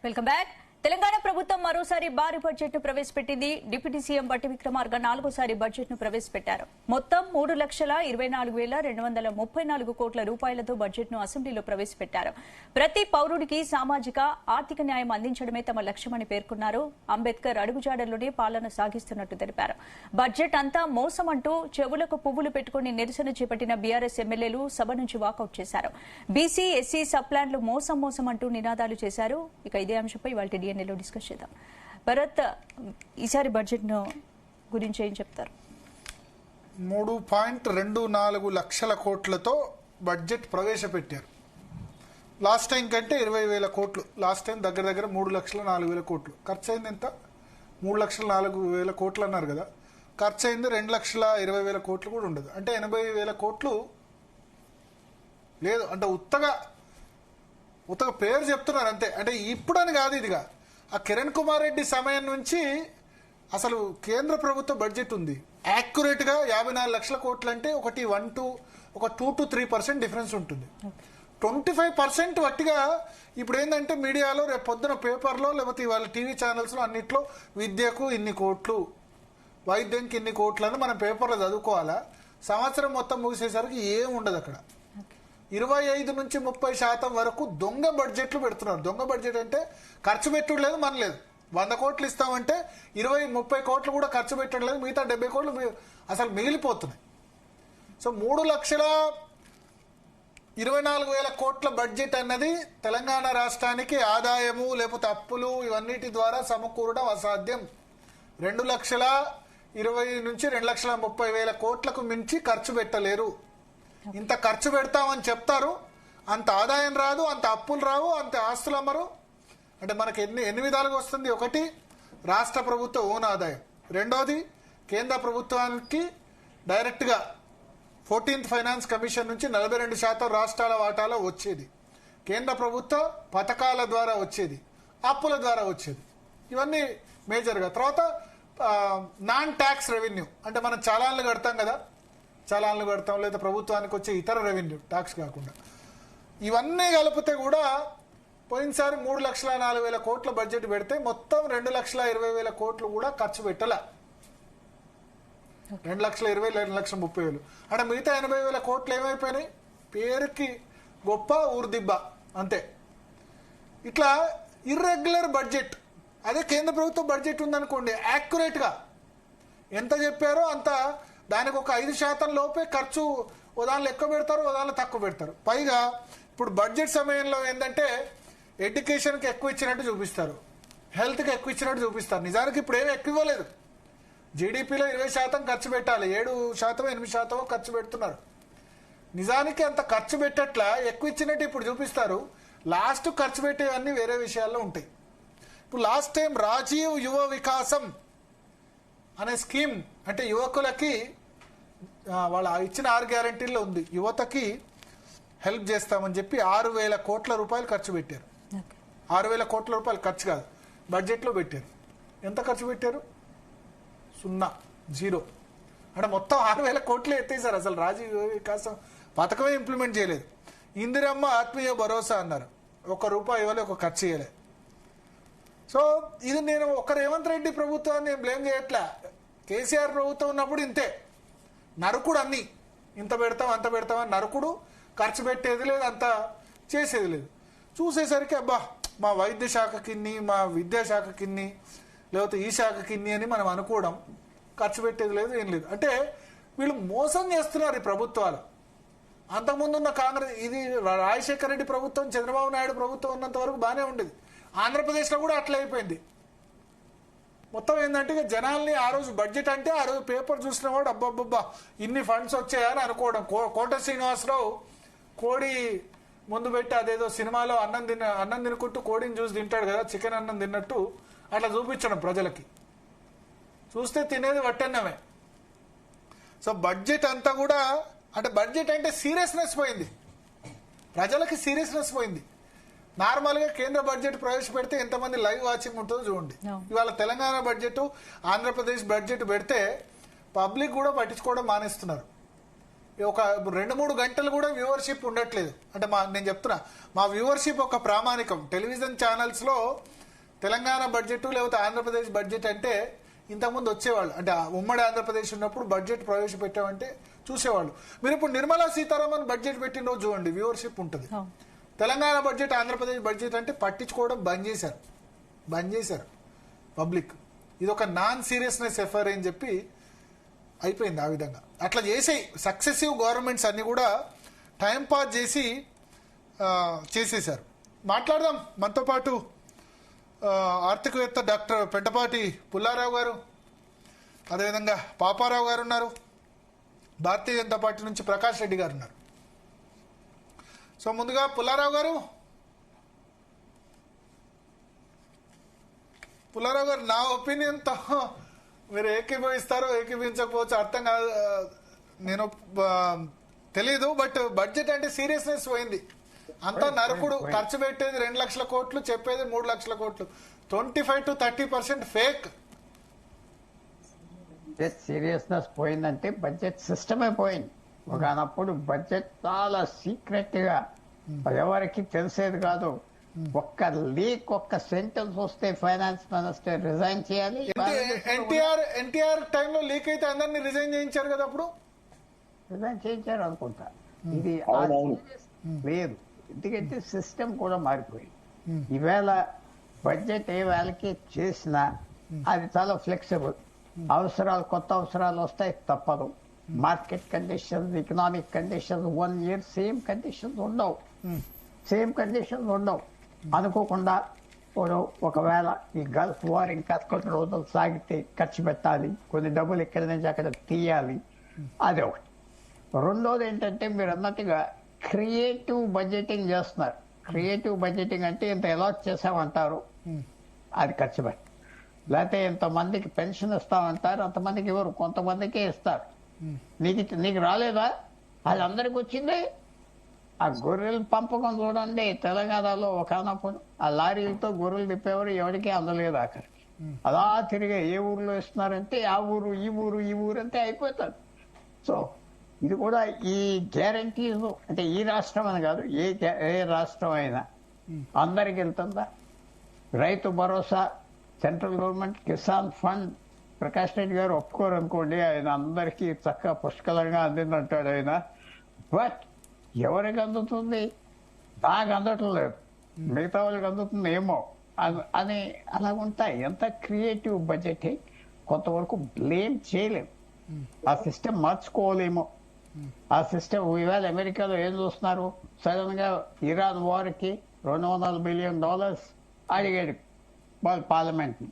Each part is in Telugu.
Welcome back. తెలంగాణ ప్రభుత్వం మరోసారి భారీ బడ్జెట్ ను ప్రవేశపెట్టింది. డిప్యూటీ సీఎం బట్టి విక్రమార్క నాలుగోసారి బడ్జెట్ ను ప్రవేశపెట్టారు. మొత్తం 3,24,234 కోట్ల రూపాయలతో బడ్జెట్ ను అసెంబ్లీలో ప్రవేశపెట్టారు. ప్రతి పౌరుడికి సామాజిక ఆర్థిక న్యాయం అందించడమే తమ లక్ష్యమని పేర్కొన్నారు. అంబేద్కర్ అడుగుజాడల్లోనే పాలన సాగిస్తున్నట్టు తెలిపారు. బడ్జెట్ అంతా మోసం అంటూ చెవులకు పువ్వులు పెట్టుకుని నిరసన చేపట్టిన బీఆర్ఎస్ ఎమ్మెల్యేలు సభ నుంచి వాకౌట్ చేశారు. బీసీ ఎస్సీ సబ్ ప్లాన్లు మోసం మోసం అంటూ నినాదాలు చేశారు. ఇక ఇదే అంశంపై వాళ్ళ డిఎన్ఏలో డిస్కస్ చేద్దాం. భరత్, ఈసారి బడ్జెట్ గురించి ఏం చెప్తారు? 3.24 లక్షల కోట్లతో బడ్జెట్ ప్రవేశపెట్టారు. లాస్ట్ టైం కంటే 20,000 కోట్లు. లాస్ట్ టైం దగ్గర దగ్గర 3,04,000 కోట్లు. ఖర్చు అయింది ఎంత? 3,04,000 కోట్లు అన్నారు కదా. ఖర్చు అయింది 2,20,000 కోట్లు కూడా ఉండదు. అంటే 80,000 కోట్లు లేదు. అంటే ఉత్తగా పేరు చెప్తున్నారు అంతే. అంటే ఇప్పుడని కాదు, ఇదిగా ఆ కిరణ్ కుమార్ రెడ్డి సమయం నుంచి అసలు కేంద్ర ప్రభుత్వ బడ్జెట్ ఉంది. యాక్యురేట్ గా 54 లక్షల కోట్లు అంటే ఒక 2 to 3% డిఫరెన్స్ ఉంటుంది. 25% వట్టిగా ఇప్పుడు ఏంటంటే మీడియాలో రేపు పొద్దున పేపర్లో లేకపోతే వాళ్ళ టీవీ ఛానల్స్ లో అన్నిట్లో విద్యకు ఇన్ని కోట్లు, వైద్యంకి ఇన్ని కోట్లు అని మనం పేపర్లో చదువుకోవాలా. సంవత్సరం మొత్తం ముగిసేసరికి ఏం ఉండదు అక్కడ. 25 నుంచి 30% వరకు దొంగ బడ్జెట్లు పెడుతున్నారు. దొంగ బడ్జెట్ అంటే ఖర్చు పెట్టుడు లేదు, మన లేదు. 100 కోట్లు ఇస్తామంటే 20-30 కోట్లు కూడా ఖర్చు పెట్టడం లేదు. మిగతా 70 కోట్లు అసలు మిగిలిపోతున్నాయి. సో 3,24,000 కోట్ల బడ్జెట్ అన్నది తెలంగాణ రాష్ట్రానికి ఆదాయము లేకపోతే అప్పులు ఇవన్నిటి ద్వారా సమకూరడం అసాధ్యం. 2,20,000 నుంచి 2,30,000 కోట్లకు మించి ఖర్చు పెట్టలేరు. ఇంత ఖర్చు పెడతామని చెప్తారు, అంత ఆదాయం రాదు, అంత అప్పులు రావు, అంత ఆస్తులు అమ్మరు. అంటే మనకి ఎన్ని విధాలుగా వస్తుంది. ఒకటి, రాష్ట్ర ప్రభుత్వ ఓన్ ఆదాయం. రెండోది, కేంద్ర ప్రభుత్వానికి డైరెక్ట్గా 14th ఫైనాన్స్ కమిషన్ నుంచి 42% రాష్ట్రాల వాటాలో వచ్చేది. కేంద్ర ప్రభుత్వ పథకాల ద్వారా వచ్చేది, అప్పుల ద్వారా వచ్చేది. ఇవన్నీ మేజర్గా. తర్వాత నాన్ ట్యాక్స్ రెవెన్యూ, అంటే మనం చలాన్లు కడతాం కదా, చలాన్లు కడతాం లేదా ప్రభుత్వానికి వచ్చే ఇతర రెవెన్యూ ట్యాక్స్ కాకుండా ఇవన్నీ కలిపితే కూడా పోయినసారి 3,04,000 కోట్ల బడ్జెట్ పెడితే మొత్తం 2,20,000 కోట్లు కూడా ఖర్చు పెట్టాల. 2,20,000 2,30,000 అంటే మిగతా 80,000 కోట్లు ఏమైపోయినాయి? పేరుకి గొప్ప ఊర్దిబ్బ అంతే. ఇట్లా ఇర్రెగ్యులర్ బడ్జెట్. అదే కేంద్ర ప్రభుత్వ బడ్జెట్ ఉందనుకోండి, యాక్యురేట్గా ఎంత చెప్పారో అంత, దానికి ఒక 5% లోపే ఖర్చు ఉదాహరణలు ఎక్కువ పెడతారు, ఉదాహరణలు తక్కువ పెడతారు. పైగా ఇప్పుడు బడ్జెట్ సమయంలో ఏంటంటే ఎడ్యుకేషన్కి ఎక్కువ ఇచ్చినట్టు చూపిస్తారు, హెల్త్కి ఎక్కువ ఇచ్చినట్టు చూపిస్తారు. నిజానికి ఇప్పుడు ఏమి ఎక్కువ ఇవ్వలేదు. జీడిపిలో 20% ఖర్చు పెట్టాలి, 7% 8% ఖర్చు పెడుతున్నారు. నిజానికి అంత ఖర్చు పెట్టట్లా, ఎక్కువ ఇచ్చినట్టు ఇప్పుడు చూపిస్తారు. లాస్ట్ ఖర్చు పెట్టేవన్నీ వేరే విషయాల్లో ఉంటాయి. ఇప్పుడు లాస్ట్ టైం రాజీవ్ యువ వికాసం అనే స్కీమ్, అంటే యువకులకి వాళ్ళ ఇచ్చిన 6 గ్యారంటీల్లో ఉంది, యువతకి హెల్ప్ చేస్తామని చెప్పి 6,000 కోట్ల రూపాయలు ఖర్చు పెట్టారు. 6,000 కోట్ల రూపాయలు ఖర్చు కాదు, బడ్జెట్లో పెట్టారు. ఎంత ఖర్చు పెట్టారు? 0. అంటే మొత్తం 6,000 కోట్లే ఎత్తేసారు. అసలు రాజీవ్ యువ వికాసం పథకమే ఇంప్లిమెంట్ చేయలేదు. ఇందిరమ్మ ఆత్మీయ భరోసా అన్నారు, ₹1 ఇవ్వలే, ఒక ఖర్చు చేయలే. సో ఇది నేను ఒక రేవంత్ రెడ్డి ప్రభుత్వాన్ని బ్లేమ్ చేయట్లే. కేసీఆర్ ప్రభుత్వం ఉన్నప్పుడు ఇంతే నరుకుడు, అన్ని ఇంత పెడతాం అంత పెడతామని నరుకుడు, ఖర్చు పెట్టేది లేదు, అంత చేసేది లేదు. చూసేసరికి అబ్బా మా వైద్య శాఖకిన్ని, మా విద్యాశాఖకిన్ని, లేకపోతే ఈ శాఖకిన్ని అని మనం అనుకోవడం, ఖర్చు పెట్టేది లేదు, ఏం లేదు. అంటే వీళ్ళు మోసం చేస్తున్నారు ఈ ప్రభుత్వాలు. అంతకుముందు ఉన్న కాంగ్రెస్, ఇది రాజశేఖర రెడ్డి ప్రభుత్వం, చంద్రబాబు నాయుడు ప్రభుత్వం ఉన్నంత వరకు బాగానే ఉండేది. ఆంధ్రప్రదేశ్లో కూడా అట్లా అయిపోయింది. మొత్తం ఏంటంటే జనాల్ని ఆ రోజు బడ్జెట్ అంటే ఆ రోజు పేపర్ చూసిన వాడు అబ్బబ్బబ్బా ఇన్ని ఫండ్స్ వచ్చాయని అనుకోవడం. కోట శ్రీనివాసరావు కోడి ముందు పెట్టి అదేదో సినిమాలో అన్నం తినుకుంటూ కోడిని చూసి తింటాడు కదా, చికెన్ అన్నం తిన్నట్టు అట్లా చూపించడం ప్రజలకి. చూస్తే తినేది వట్టన్నమే. సో బడ్జెట్ అంతా కూడా, అంటే బడ్జెట్ అంటే సీరియస్నెస్ పోయింది, ప్రజలకి సీరియస్నెస్ పోయింది. నార్మల్గా కేంద్ర బడ్జెట్ ప్రవేశపెడితే ఎంతమంది లైవ్ వాచింగ్ ఉంటుందో చూడండి. ఇవాళ తెలంగాణ బడ్జెట్, ఆంధ్రప్రదేశ్ బడ్జెట్ పెడితే పబ్లిక్ కూడా పట్టించుకోవడం మానేస్తున్నారు. ఒక 2-3 గంటలు కూడా వ్యూవర్షిప్ ఉండట్లేదు. అంటే నేను చెప్తున్నా, మా వ్యూవర్షిప్ ఒక ప్రామాణికం. టెలివిజన్ ఛానల్స్ లో తెలంగాణ బడ్జెట్ లేకపోతే ఆంధ్రప్రదేశ్ బడ్జెట్ అంటే ఇంతకుముందు వచ్చేవాళ్ళు. అంటే ఉమ్మడి ఆంధ్రప్రదేశ్ ఉన్నప్పుడు బడ్జెట్ ప్రవేశపెట్టామంటే చూసేవాళ్ళు. మీరు ఇప్పుడు నిర్మలా సీతారామన్ బడ్జెట్ పెట్టిన రోజు చూడండి, వ్యూవర్షిప్ ఉంటుంది. తెలంగాణ బడ్జెట్ ఆంధ్రప్రదేశ్ బడ్జెట్ అంటే పట్టించుకోవడం బంద్ చేశారు పబ్లిక్. ఇది ఒక నాన్ సీరియస్నెస్ ఎఫర్ అని చెప్పి అయిపోయింది. ఆ విధంగా అట్లా చేసే సక్సెసివ్ గవర్నమెంట్స్ అన్ని కూడా టైం పాస్ చేసేశారు. మాట్లాడదాం. మనతో పాటు ఆర్థికవేత్త డాక్టర్ పెంటపాటి పుల్లారావు గారు, అదేవిధంగా పాపారావు గారు ఉన్నారు. భారతీయ జనతా పార్టీ నుంచి ప్రకాష్ రెడ్డి గారు ఉన్నారు. సో ముందుగా పుల్లారావు గారు, నా ఒపీనియన్తో మీరు ఏకీభవిస్తారో ఏకీభవించకపోవచ్చు అర్థం కాదు, నేను తెలీదు. బట్ బడ్జెట్ అంటే సీరియస్నెస్ పోయింది. అంతా నరకుడు, ఖర్చు పెట్టేది 2 లక్షల కోట్లు, చెప్పేది 3 లక్షల కోట్లు. 25 to 30% ఫేక్. సీరియస్నెస్ పోయిందంటే బడ్జెట్ సిస్టమే పోయింది. ఒకనప్పుడు బడ్జెట్ చాలా సీక్రెట్ గా ఎవరికి తెలిసేది కాదు. ఒక్క లీక్, ఒక్క సెంటెన్స్ వస్తే ఫైనాన్స్ మినిస్టర్ రిజైన్ చేయాలి. ఎన్టీఆర్ టైంలో లీక్ అయితే అందరినీ రిజైన్ చేయించారు కదా, అప్పుడు రిజైన్ చేయించారు అనుకుంటా. ఇది లేదు, ఎందుకంటే సిస్టమ్ కూడా మారిపోయింది. ఈవేళ బడ్జెట్ ఏ వేళకి చేసినా అది చాలా ఫ్లెక్సిబుల్. కొత్త అవసరాలు వస్తాయి, తప్పదు. Market conditions, economic conditions 1 year same conditions ఉండవు. అనుకోకుండా ఒకవేళ ఈ గల్ఫ్ వార్ ఇంకా కొన్ని రోజులు సాగితే ఖర్చు పెట్టాలి, కొన్ని డబ్బులు ఇక్కడి నుంచి అక్కడ తీయాలి. అది ఒకటి. రెండోది ఏంటంటే మీరు అన్నట్టుగా క్రియేటివ్ బడ్జెటింగ్ చేస్తున్నారు. క్రియేటివ్ బడ్జెటింగ్ అంటే ఇంత అలాట్ చేసామంటారు, అది ఖర్చు పెట్టి. లేకపోతే ఇంతమందికి పెన్షన్ ఇస్తామంటారు, అంతమందికి ఇవ్వరు, కొంతమందికే ఇస్తారు. నీకు రాలేదా, అది అందరికి వచ్చింది. ఆ గొర్రెల పంపకం చూడండి తెలంగాణలో ఒకనప్పుడు ఆ లారీలతో గొర్రెలు తిప్పేవారు, ఎవరికి అందలేదు ఆఖరికి. అలా తిరిగే ఏ ఊర్లో ఇస్తున్నారంటే ఆ ఊరు, ఈ ఊరు అంతే అయిపోతారు. సో ఇది కూడా ఈ గ్యారంటీస్ అంటే ఈ రాష్ట్రం అని కాదు, ఏ రాష్ట్రం అయినా అందరికి వెళ్తుందా? Rythu Bharosa, central government Kisan fund, Prakash Reddy గారు ఒప్పుకోరు అనుకోండి, ఆయన అందరికీ చక్కగా పుష్కలంగా అందిందంటాడు ఆయన. బట్ ఎవరికి అందుతుంది? నాకు అందటం లేదు, మిగతా వాళ్ళకి అందుతుంది ఏమో అని అలాగుంటాయి. ఎంత క్రియేటివ్ బడ్జెటింగ్ కొంతవరకు బ్లేమ్ చేయలేము. ఆ సిస్టమ్ మార్చుకోలేమో. ఆ సిస్టమ్ ఇవాళ అమెరికాలో ఏం చూస్తున్నారు? సడన్ గా ఇరాన్ వార్కి $200 billion అడిగాడు వాళ్ళు పార్లమెంట్ ని.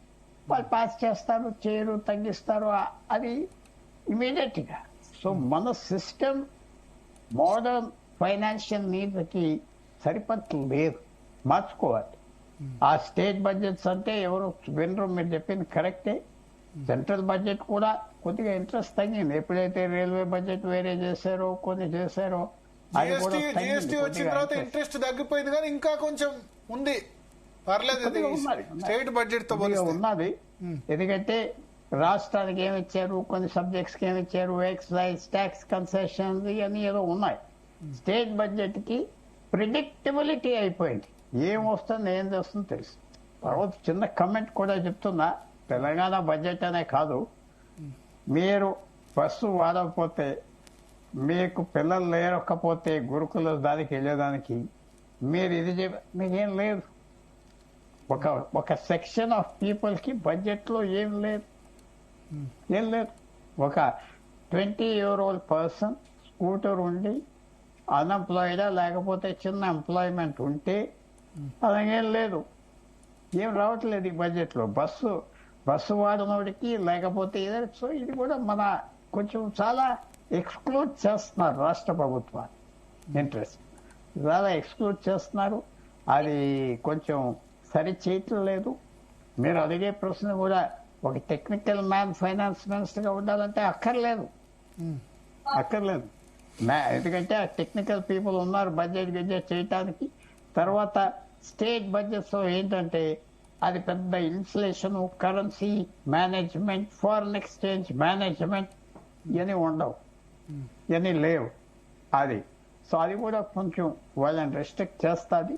వాళ్ళు పాస్ చేస్తారు, చేయరు, తగ్గిస్తారు, అది ఇమీడియట్ గా. సో మన సిస్టమ్ మోడర్న్ ఫైనాన్షియల్ నీడ్స్ కి సరిపడలేదు, మార్చుకోవాలి. ఆ స్టేట్ బడ్జెట్స్ అంటే ఎవరు వినరు, మీరు చెప్పింది కరెక్టే. సెంట్రల్ బడ్జెట్ కూడా కొద్దిగా ఇంట్రెస్ట్ తగ్గింది. ఎప్పుడైతే రైల్వే బడ్జెట్ వేరే చేశారో, కొన్ని చేశారో, జిఎస్టీ వచ్చిన తర్వాత ఇంట్రెస్ట్ తగ్గిపోయింది, కానీ ఇంకా కొంచెం ఉంది, పర్లేదు స్టేట్ బడ్జెట్ తో ఉన్నది. ఎందుకంటే రాష్ట్రానికి ఏమి ఇచ్చారు, కొన్ని సబ్జెక్ట్స్ కి ఏమి ఇచ్చారు, ఎక్సైజ్ ట్యాక్స్ కన్సెషన్స్ ఇవన్నీ ఏదో ఉన్నాయి. స్టేట్ బడ్జెట్ కి ప్రిడిక్టబిలిటీ అయిపోయింది, ఏం వస్తుంది ఏం చేస్తుందో తెలుసు. తర్వాత చిన్న కమెంట్ కూడా చెప్తున్నా, తెలంగాణ బడ్జెట్ అనే కాదు, మీరు బస్సు వాడకపోతే, మీకు పిల్లలు లేరకపోతే గురుకుల దానికి వెళ్ళేదానికి మీరు ఇది మీకేం లేదు. ఒక సెక్షన్ ఆఫ్ పీపుల్ కి బడ్జెట్ లో ఏం లేదు. ఒక 20-year-old పర్సన్ స్కూటర్ ఉండి అన్ఎంప్లాయిడా లేకపోతే చిన్న ఎంప్లాయ్మెంట్ ఉంటే అలాగేం లేదు, ఏం రావట్లేదు ఈ బడ్జెట్ లో. బస్సు వాడినోడికి లేకపోతే సో ఇది కూడా మన కొంచెం చాలా ఎక్స్క్లూడ్ చేస్తున్నారు రాష్ట్ర ప్రభుత్వాన్ని. ఇంట్రెస్ట్ చాలా ఎక్స్క్లూడ్ చేస్తున్నారు, అది కొంచెం సరి చేయటం లేదు. మీరు అడిగే ప్రశ్న కూడా ఒక టెక్నికల్ మ్యాన్ ఫైనాన్స్ మినిస్టర్ గా ఉండాలంటే అక్కర్లేదు. ఎందుకంటే ఆ టెక్నికల్ పీపుల్ ఉన్నారు బడ్జెట్ చేయటానికి. తర్వాత స్టేట్ బడ్జెట్స్ ఏంటంటే అది పెద్ద inflation, currency management, foreign exchange management ఇవన్నీ ఉండవు, ఇవన్నీ లేవు. అది. సో అది కూడా కొంచెం వాళ్ళని రెస్ట్రిక్ట్ చేస్తుంది.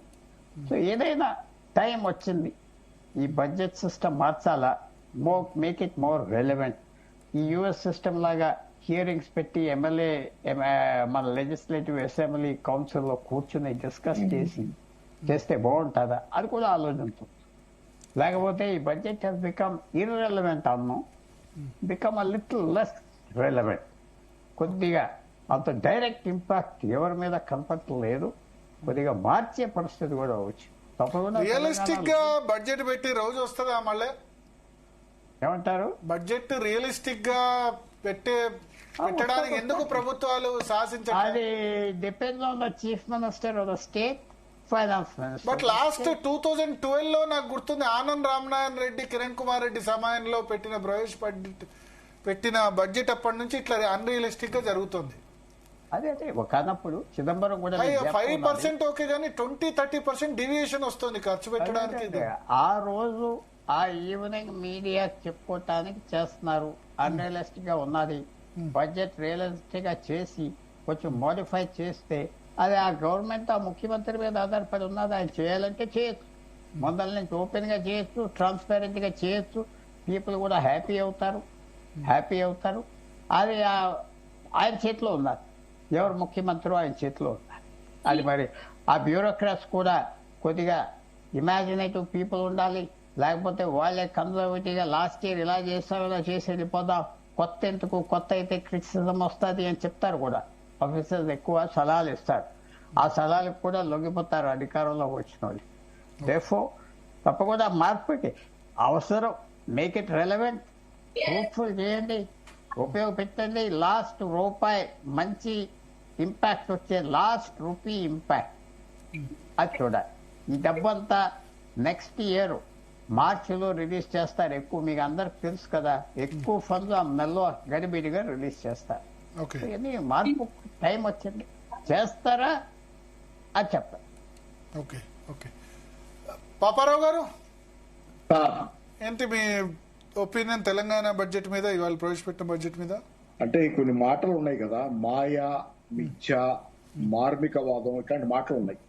సో ఏదైనా టైం వచ్చింది, ఈ బడ్జెట్ సిస్టమ్ మార్చాలా, మేక్ ఇట్ మోర్ రెలవెంట్. ఈ యుఎస్ సిస్టమ్ లాగా హియరింగ్స్ పెట్టి ఎమ్మెల్యే మన లెజిస్లేటివ్ అసెంబ్లీ కౌన్సిల్లో కూర్చుని డిస్కస్ చేస్తే బాగుంటుందా, అది కూడా ఆలోచించు. లేకపోతే ఈ బడ్జెట్ హెస్ బికమ్ ఇర్రెలవెంట్ అన్నాం, become a little less relevant. కొద్దిగా అంత డైరెక్ట్ ఇంపాక్ట్ ఎవరి మీద కనపడలేదు, కొద్దిగా మార్చే పరిస్థితి కూడా వచ్చు. తప్పకుండా రియలిస్టిక్ గా బడ్జెట్ పెట్టి రోజు వస్తుందా మళ్ళీ? ఏమంటారు? బడ్జెట్ రియలిస్టిక్ గా పెట్టడానికి ఎందుకు ప్రభుత్వాలు శాసించాలి? అది depends on the chief minister of the state, finance minister. But last 2012 లో నాకు గుర్తుంది, ఆనంద్ రామనారాయణ రెడ్డి, కిరణ్ కుమార్ రెడ్డి సమయంలో పెట్టిన బడ్జెట్ అప్పటి నుంచి ఇట్లా అన్రియలిస్టిక్ గా జరుగుతుంది. అదే ఒకనప్పుడు చిదంబరం కూడా 5% ఓకే కానీ 20-30% డివియేషన్ వస్తుంది ఖర్చు పెట్టడానికి. ఆ రోజు ఆ ఈవినింగ్ మీడియా చెప్పుకోవటానికి చేస్తున్నారు. అన్రియలిస్టిక్ గా ఉన్నది, బడ్జెట్ రియలిస్టిక్ గా చేసి కొంచెం మోడిఫై చేస్తే అది ఆ గవర్నమెంట్ ఆ ముఖ్యమంత్రి మీద ఆధారపడి ఉన్నది. ఆయన చేయాలంటే చేయొచ్చు, మొదల నుంచి ఓపెన్ గా చేయొచ్చు, ట్రాన్స్పరెంట్ గా చేయొచ్చు. పీపుల్ కూడా హ్యాపీ అవుతారు. అది ఆయన చేతిలో ఉన్నారు, ఎవరు ముఖ్యమంత్రి ఆయన చేతిలో ఉన్నారు. అది మరి ఆ బ్యూరోక్రాట్స్ కూడా కొద్దిగా ఇమాజినేటివ్ పీపుల్ ఉండాలి. లేకపోతే వాళ్ళే కన్జర్వేటివ్ గా లాస్ట్ ఇయర్ ఇలా చేస్తాం, ఇలా చేసి వెళ్ళిపోదాం, కొత్త ఎందుకు, కొత్త అయితే క్రిటిసిజం వస్తుంది అని చెప్తారు కూడా. ఆఫీసర్స్ ఎక్కువ సలహాలు ఇస్తారు, ఆ సలహాలకు కూడా లొంగిపోతారు అధికారంలో వచ్చిన వాళ్ళు. దేర్ఫోర్ తప్పకుండా మార్పుకి అవసరం. మేక్ ఇట్ రెలవెంట్, ఫ్రూట్ఫుల్ చేయండి, ఉపయోగపెట్టండి. లాస్ట్ రూపాయి మంచి ఇంపాక్ట్ వచ్చే లాస్ట్ రూపీ ఇంపాక్ట్ అది చూడాలి. ఈ డబ్బంతా నెక్స్ట్ ఇయర్ మార్చిలో రిలీజ్ చేస్తారు. ఎక్కువ మీకు అందరికి తెలుసు కదా, ఎక్కువ ఫండ్స్ ఆ నెలలో గడిబిడిగా రిలీజ్ చేస్తారు. మార్పు టైం వచ్చింది, చేస్తారా అది చెప్పండి. ఓకే ఓకే పాపారావు గారు, ఏంటి మీ ఒపీనియన్ తెలంగాణ బడ్జెట్ మీద, ఇవాళ ప్రవేశపెట్టిన బడ్జెట్ మీద? అంటే కొన్ని మాటలు ఉన్నాయి కదా, మాయా, మిథ్య, మార్మికవాదం, ఇట్లాంటి మాటలు ఉన్నాయి.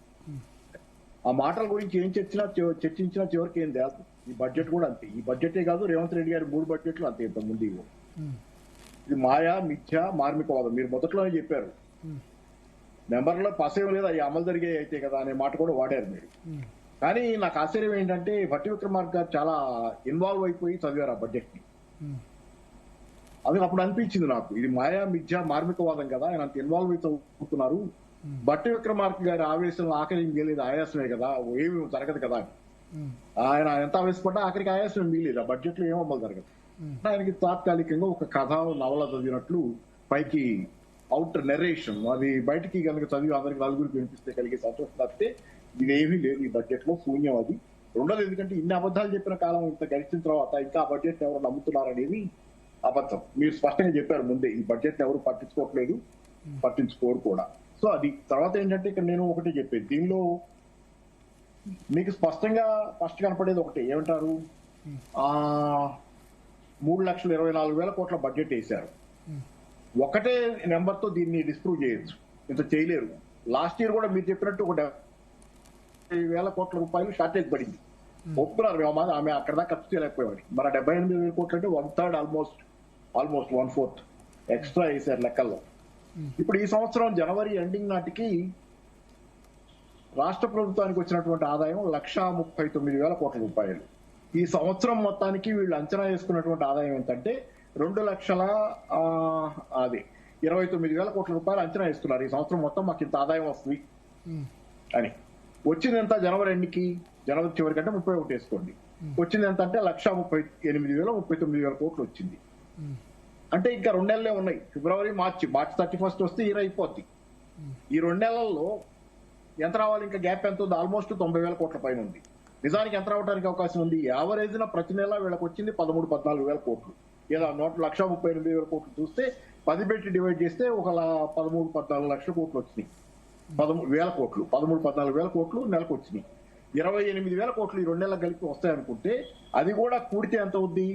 ఆ మాటల గురించి ఏం చర్చించినా చివరికి ఏం తేదు. ఈ బడ్జెట్ కూడా అంతే. ఈ బడ్జెటే కాదు, రేవంత్ రెడ్డి గారి 3 బడ్జెట్లు అంతే. ఇంత ముందు ఇది మాయా, మిథ్య, మార్మికవాదం. మీరు మొదట్లోనే చెప్పారు, నెంబర్లో పసేం లేదు, అవి అమలు జరిగే అయితే కదా అనే మాట కూడా వాడారు మీరు. కానీ నాకు ఆశ్చర్యం ఏంటంటే భట్టి విక్రమార్క గారు చాలా ఇన్వాల్వ్ అయిపోయి చదివారు ఆ బడ్జెట్ ని. అది అప్పుడు అనిపించింది నాకు, ఇది మాయా, మిథ్య, మార్మికవాదం కదా, ఆయన అంత ఇన్వాల్వ్ అయితే అవుతున్నారు. భట్టి విక్రమార్క గారి ఆవేశంలో ఆఖరి మిగిలేదు ఆయాసమే కదా, ఏమి జరగదు కదా. ఆయన ఎంత ఆవేశపడ్డా ఆఖరికి ఆయాసం మిగిలేదు. ఆ బడ్జెట్ లో ఏమో అమలు జరగదు. ఆయనకి తాత్కాలికంగా ఒక కథ నవల చదివినట్లు పైకి అవుట్ నెరేషన్, అది బయటికి కనుక చదివి అందరికి నలుగురికి వినిపిస్తే కలిగే సంతోషం తప్పితే ఇదేమీ లేదు ఈ బడ్జెట్ లో. శూన్యం అది. రెండోది, ఎందుకంటే ఇన్ని అబద్ధాలు చెప్పిన కాలం ఇంత గడిచిన తర్వాత ఇంకా ఆ బడ్జెట్ ఎవరు నమ్ముతున్నారనేది అబద్ధం. మీరు స్పష్టంగా చెప్పారు ముందే, ఈ బడ్జెట్ ఎవరు పట్టించుకోవట్లేదు, పట్టించుకోరు కూడా. సో అది తర్వాత ఏంటంటే ఇక్కడ నేను ఒకటే చెప్పేది, దీనిలో మీకు స్పష్టంగా ఫస్ట్ కనపడేది ఒకటే, ఏమంటారు, 3,24,000 కోట్ల బడ్జెట్ వేశారు. ఒకటే నెంబర్ తో దీన్ని డిస్ప్రూవ్ చేయొచ్చు, ఇంత చేయలేరు. లాస్ట్ ఇయర్ కూడా మీరు చెప్పినట్టు 70,000 కోట్ల రూపాయలు షార్టేజ్ పడింది. ఒప్పుకున్నారు, ఆమె అక్కడ దాకా ఖర్చు చేయలేకపోయాడు. మన 78,000 కోట్లు అంటే 1/3, ఆల్మోస్ట్ 1/4 ఎక్స్ట్రా వేశారు లెక్కల్లో. ఇప్పుడు ఈ సంవత్సరం జనవరి ఎండింగ్ నాటికి రాష్ట్ర ప్రభుత్వానికి వచ్చినటువంటి ఆదాయం 1,39,000 కోట్ల రూపాయలు. ఈ సంవత్సరం మొత్తానికి వీళ్ళు అంచనా వేసుకున్నటువంటి ఆదాయం ఏంటంటే 2,29,000 కోట్ల రూపాయలు అంచనా వేస్తున్నారు. ఈ సంవత్సరం మొత్తం మాకు ఇంత ఆదాయం వస్తుంది అని. వచ్చింది ఎంత జనవరి ఎండ్కి, జనవరి చివరి కంటే 31 వేసుకోండి. వచ్చింది ఎంత అంటే 1,38,000 కోట్లు వచ్చింది. అంటే ఇంకా 2 నెలలే ఉన్నాయి, ఫిబ్రవరి, మార్చి 31 వస్తే ఇయర్ అయిపోద్ది. ఈ 2 నెలల్లో ఎంత రావాలి, ఇంకా గ్యాప్ ఎంత ఉంది, ఆల్మోస్ట్ 90,000 కోట్ల పైన ఉంది. నిజానికి ఎంత రావడానికి అవకాశం ఉంది, యావరేజ్ న ప్రతి నెల వీళ్ళకి వచ్చింది 13-14,000 కోట్లు. ఏదో 1,38,000 కోట్లు చూస్తే 10 పెట్టి డివైడ్ చేస్తే ఒక 13-14 లక్షల కోట్లు వచ్చినాయి. 13,000 కోట్లు, 13-14,000 కోట్లు నెలకు వచ్చినాయి. 28,000 కోట్లు ఈ 2 నెలలకు కలిపి వస్తాయనుకుంటే అది కూడా కూడితే ఎంత అవుద్ది,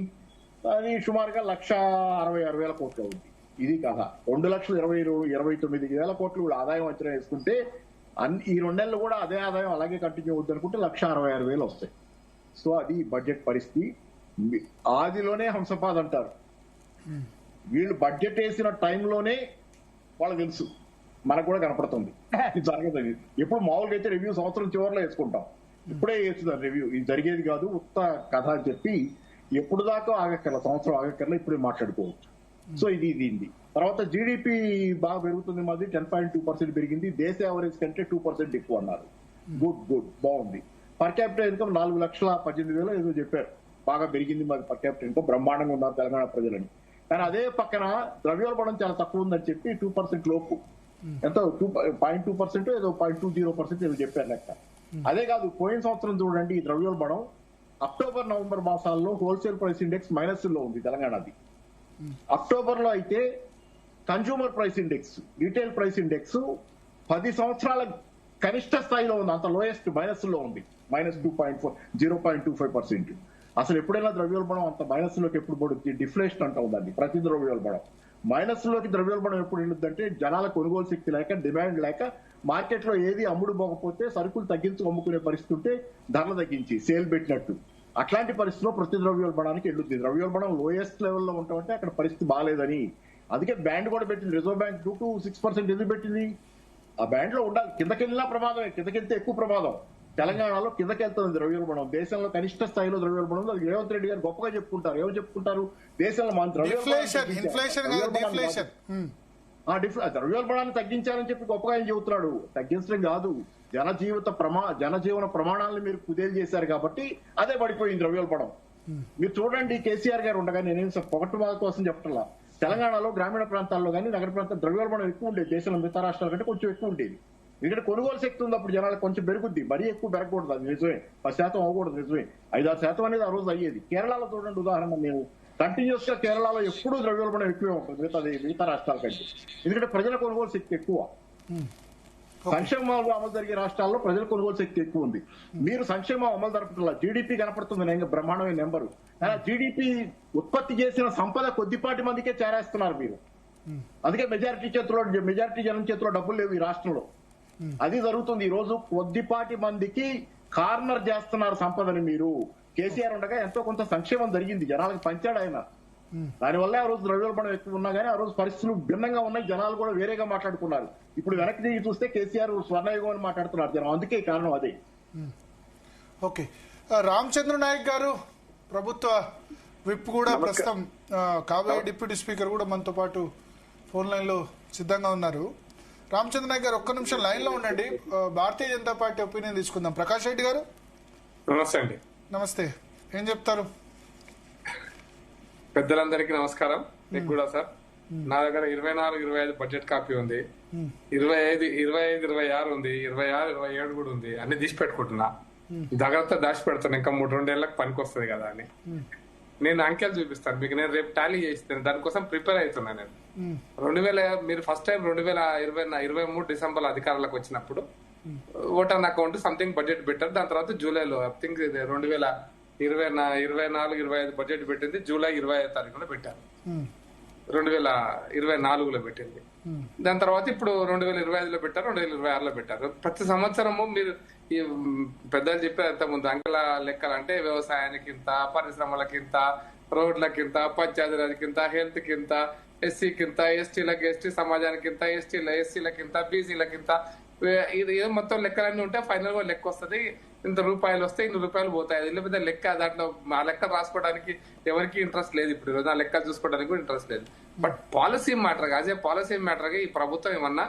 అది సుమారుగా 1,66,000 కోట్లు అవుద్ది. ఇది కథ. 2,29,000 కోట్లు కూడా ఆదాయం అంచనా వేసుకుంటే ఈ 2 నెలలు కూడా అదే ఆదాయం అలాగే కంటిన్యూ అవుతుంది అనుకుంటే 1,66,000 వస్తాయి. సో అది బడ్జెట్ పరిస్థితి. ఆదిలోనే హంసపాద్ అంటారు. వీళ్ళు బడ్జెట్ వేసిన టైంలోనే వాళ్ళకి తెలుసు, మనకు కూడా కనపడుతుంది ఇది జరగదు. ఎప్పుడు మామూలుగా అయితే రివ్యూ సంవత్సరం చివరిలో వేసుకుంటాం, ఇప్పుడే వేస్తున్నారు రివ్యూ. ఇది జరిగేది కాదు, ఉత్త కథ అని చెప్పి ఎప్పుడు దాకా ఆగక్కర్ల, సంవత్సరం ఆగక్కర్ల, ఇప్పుడే మాట్లాడుకోవచ్చు. సో ఇది తర్వాత జీడిపి బాగా పెరుగుతుంది, మాది 10.2% పెరిగింది. దేశ యావరేజ్ కంటే 2% ఎక్కువ అన్నారు. గుడ్ బాగుంది. పర్ క్యాపిటల్ ఇన్కమ్ 4,18,000 ఏదో చెప్పారు, బాగా పెరిగింది మాది పర్ క్యాపిటల్ ఇన్కమ్, బ్రహ్మాండంగా ఉన్నారు తెలంగాణ ప్రజలని. కానీ అదే పక్కన ద్రవ్యోల్బణం చాలా తక్కువ ఉందని చెప్పి 2% లోపు, ఎంతో 0.2% ఏదో 0.20% ఏదో చెప్పారు లెక్క. అదే కాదు, పోయిన సంవత్సరం చూడండి ఈ ద్రవ్యోల్బణం అక్టోబర్ నవంబర్ మాసాల్లో హోల్సేల్ ప్రైస్ ఇండెక్స్ మైనస్ లో ఉంది తెలంగాణది. అక్టోబర్ లో అయితే consumer price index, retail price index 10 సంవత్సరాల కనిష్ట స్థాయిలో ఉంది, అంత లోయెస్ట్ మైనస్ లో ఉంది, -0.25%. అసలు ఎప్పుడైనా ద్రవ్యోల్బణం అంత మైనస్ లోకి ఎప్పుడు పడుతుంది? డిఫ్లేషన్ అంటా ఉందండి ప్రతి ద్రవ్యోల్బణం. మైనస్ లోకి ద్రవ్యోల్బణం ఎప్పుడు వెళ్ళుద్దంటే జనాల కొనుగోలు శక్తి లేక, డిమాండ్ లేక, మార్కెట్ లో ఏది అమ్ముడు పోకపోతే సరుకులు తగ్గించి అమ్ముకునే పరిస్థితి ఉంటే ధరలు తగ్గించి సేల్ పెట్టినట్టు, అట్లాంటి పరిస్థితిలో ప్రతి ద్రవ్యోల్బణానికి వెళ్ళుద్ది. ద్రవ్యోల్బణం లోయెస్ట్ లెవెల్లో ఉంటామంటే అక్కడ పరిస్థితి బాగాలేదని, అందుకే బ్యాండ్ కూడా పెట్టింది. రిజర్వ్ బ్యాంక్ 2 to 6% ఎందుకు పెట్టింది? ఆ బ్యాండ్ లో ఉండాలి. కిందకెళ్ళినా ప్రమాదమే, కిందకెళ్తే ఎక్కువ ప్రమాదం. తెలంగాణలో కిందకెళ్తుంది ద్రవ్యోల్బణం, దేశంలో కనిష్ట స్థాయిలో ద్రవ్యోల్బణం. అది రేవంత్ రెడ్డి గారు గొప్పగా చెప్పుకుంటారు. ఏమో చెప్పుకుంటారు, దేశంలో మన ద్రవ్యోల్బణాన్ని తగ్గించాలని చెప్పి గొప్పగా ఆయన చెబుతున్నాడు. తగ్గించడం కాదు, జనజీవన ప్రమాణాలను మీరు కుదేలు చేశారు కాబట్టి అదే పడిపోయింది ద్రవ్యోల్బణం. మీరు చూడండి, కేసీఆర్ గారు ఉండగా, నేనేం పొగట్టు కోసం చెప్పట్లా, తెలంగాణలో గ్రామీణ ప్రాంతాల్లో కానీ నగర ప్రాంతాల్లో ద్రవ్యోల్బణం ఎక్కువ ఉండేది, దేశంలో మిగతా రాష్ట్రాల కంటే కొంచెం ఎక్కువ ఉండేది. ఇక్కడ కొనుగోలు శక్తి ఉంది, అప్పుడు జనాలకు కొంచెం పెరుగుద్ది, మరీ ఎక్కువ పెరగకూడదు, అది నిజమే. 10% అవ్వకూడదు, నిజమే. 5-6% అనేది ఆ రోజు అయ్యేది. కేరళలో చూడండి ఉదాహరణ, మేము కంటిన్యూస్ గా కేరళలో ఎప్పుడూ ద్రవ్యోల్బణం ఎక్కువే ఉంటుంది మిగతా రాష్ట్రాల కంటే, ఎందుకంటే ప్రజల కొనుగోలు శక్తి ఎక్కువ. సంక్షేమాలు అమలు జరిగే రాష్ట్రాల్లో ప్రజల కొనుగోలు శక్తి ఎక్కువ ఉంది. మీరు సంక్షేమం అమలు జరపట్ల, జీడిపి కనపడుతుంది బ్రహ్మాండమైన నెంబరు, కానీ జీడిపి ఉత్పత్తి చేసిన సంపద కొద్దిపాటి మందికే చేరేస్తున్నారు మీరు. అందుకే మెజారిటీ జనం చేతిలో డబ్బులు లేవు ఈ రాష్ట్రంలో. అది జరుగుతుంది ఈ రోజు. కొద్దిపాటి మందికి కార్నర్ చేస్తున్నారు సంపదని మీరు. కేసీఆర్ ఉండగా ఎంతో కొంత సంక్షేమం జరిగింది, జనాలకు పంచాడు ఆయన. దానివల్ల ఆ రోజు ద్రవ్యోల్బణం ఎక్కువ ఉన్నా కానీ ఆ రోజు పరిస్థితులు భిన్నంగా ఉన్నాయి, జనాలు కూడా వేరేగా మాట్లాడుకున్నారు. ఇప్పుడు వెనక్కి తిరిగి చూస్తే కేసీఆర్ స్వర్ణయుగం అని మాట్లాడుతున్నారు జనం, అందుకే కారణం అదే. ఓకే, రామచంద్ర నాయక్ గారు ప్రభుత్వ విప్ కూడా ప్రస్తుతం కాబోయే డిప్యూటీ స్పీకర్ కూడా మనతో పాటు ఫోన్ లైన్ లో సిద్ధంగా ఉన్నారు. రామచంద్ర నాయక్ గారు ఒక్క నిమిషం లైన్ లో ఉండండి, భారతీయ జనతా పార్టీ ఒపీనియన్ తీసుకుందాం. ప్రకాష్ రెడ్డి గారు నమస్తే అండి. నమస్తే, ఏం చెప్తారు? పెద్దలందరికీ నమస్కారం. మీకు కూడా సార్. నా దగ్గర 24-25 బడ్జెట్ కాపీ ఉంది, 25-26 ఉంది, 26-27 కూడా ఉంది. అన్ని తీసి పెట్టుకుంటున్నా, జాగ్రత్త దాచి పెడతాను, ఇంకా 3-2 ఏళ్ళకి పనికి వస్తుంది కదా అని. నేను అంకెలు చూపిస్తాను మీకు, నేను రేపు టాలీ చేస్తాను, దానికోసం ప్రిపేర్ అవుతున్నా నేను. 2000 మీరు ఫస్ట్ టైం 2023 డిసెంబర్ అధికారులకు వచ్చినప్పుడు ఓటాన్ అకౌంట్ సంథింగ్ బడ్జెట్ పెట్టారు. దాని తర్వాత జూలైలో ఐ థింక్ 2024-25 బడ్జెట్ పెట్టింది, జూలై 25వ తారీఖులో పెట్టారు. 2024లో పెట్టింది. దాని తర్వాత ఇప్పుడు 2025లో పెట్టారు, 2026లో పెట్టారు. ప్రతి సంవత్సరము మీరు ఈ పెద్దలు చెప్పారు అంత ముందు అంకెల లెక్కలు అంటే వ్యవసాయానికి ఇంత, పరిశ్రమలకి ఇంత, రోడ్లకి ఇంత, పంచాయతీరాజ్కి ఇంత, హెల్త్ కి ఇంత, ఎస్సీకి ఇంత, ఎస్టీలకి, ఎస్టీ సమాజానికి ఇంత, ఎస్సీలకి ఇంత, బీసీలకి ఇంత, ఇది ఏదో మొత్తం లెక్కలన్నీ ఉంటే ఫైనల్ గా లెక్క వస్తుంది, ఇంత రూపాయలు వస్తే ఇన్ని రూపాయలు పోతాయి. అది పెద్ద లెక్క, దాంట్లో ఆ లెక్క రాసుకోవడానికి ఎవరికి ఇంట్రెస్ట్ లేదు ఇప్పుడు ఈరోజు, ఆ లెక్క చూసుకోవడానికి కూడా ఇంట్రెస్ట్ లేదు. బట్ పాలసీ మ్యాటర్ గా, అదే పాలసీ మ్యాటర్ గా ఈ ప్రభుత్వం ఏమన్నా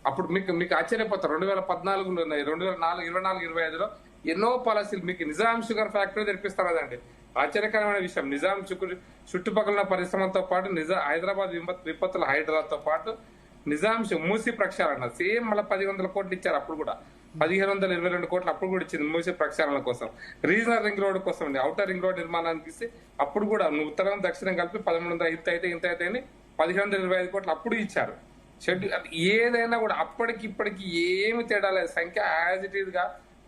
అప్పుడు మీకు ఆశ్చర్యపోతారు. 2014లో ఉన్నాయి, 2024-25లో ఎన్నో పాలసీలు. మీకు నిజాం షుగర్ ఫ్యాక్టరీ తెరిపిస్తారు కదండి, ఆశ్చర్యకరమైన విషయం. నిజాం చుట్టుపక్కల పరిశ్రమలతో పాటు హైదరాబాద్ విపత్తుల హైదరాబాద్ తో పాటు నిజాం మూసీ ప్రక్షాళన సేమ్ మళ్ళీ 1,100 కోట్లు ఇచ్చారు. అప్పుడు కూడా 1,122 కోట్లు అప్పుడు కూడా ఇచ్చింది మూసీ ప్రక్షాళన కోసం. రీజనల్ రింగ్ రోడ్ కోసం, ఔటర్ రింగ్ రోడ్ నిర్మాణానికి ఇస్తే అప్పుడు కూడా ఉత్తరం దక్షిణం కలిపి 1,300 ఇంత అయితే 1,125 కోట్లు అప్పుడు ఇచ్చారు. షెడ్యూల్ ఏదైనా కూడా అప్పటికి ఇప్పటికి ఏమి తేడా లేదు. సంఖ్య యాజ్ ఇట్ ఈజ్ గా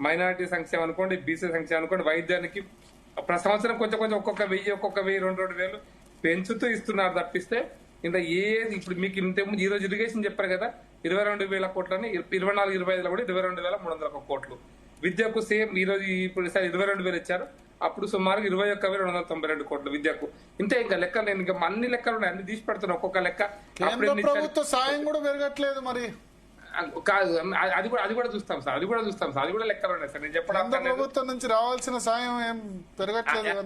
మైనారిటీ సంక్షేమం అనుకోండి, బీసీ సంక్షేమం అనుకోండి, వైద్యానికి ప్రతి సంవత్సరం కొంచెం ఒక్కొక్క 1,000 2,000 పెంచుతూ ఇస్తున్నారు తప్పిస్తే ఇంకా ఏది ఇప్పుడు మీకు ఇంతకుముందు ఈ రోజు ఇరిగేషన్ చెప్పారు కదా 22,000 కోట్లని 24-25లో కూడా 22,301 కోట్లు. విద్యకు సేమ్ ఈ రోజు ఇప్పుడు 22,000 ఇచ్చారు, అప్పుడు సుమారు 21,292 కోట్లు విద్యకు. ఇంతే ఇంకా లెక్కలు నేను ఇంకా అన్ని లెక్కలు ఉన్నాయి, అన్ని తీసి పెడుతున్నా ఒక్కొక్క లెక్క. కేంద్ర ప్రభుత్వ సాయం కూడా పెరగట్లేదు మరి. కాదు అది కూడా చూస్తాం సార్, అది కూడా లెక్కలు ఉన్నాయి సార్. నేను చెప్పడం ప్రభుత్వం నుంచి రావాల్సిన సాయం ఏం పెరగట్లేదు.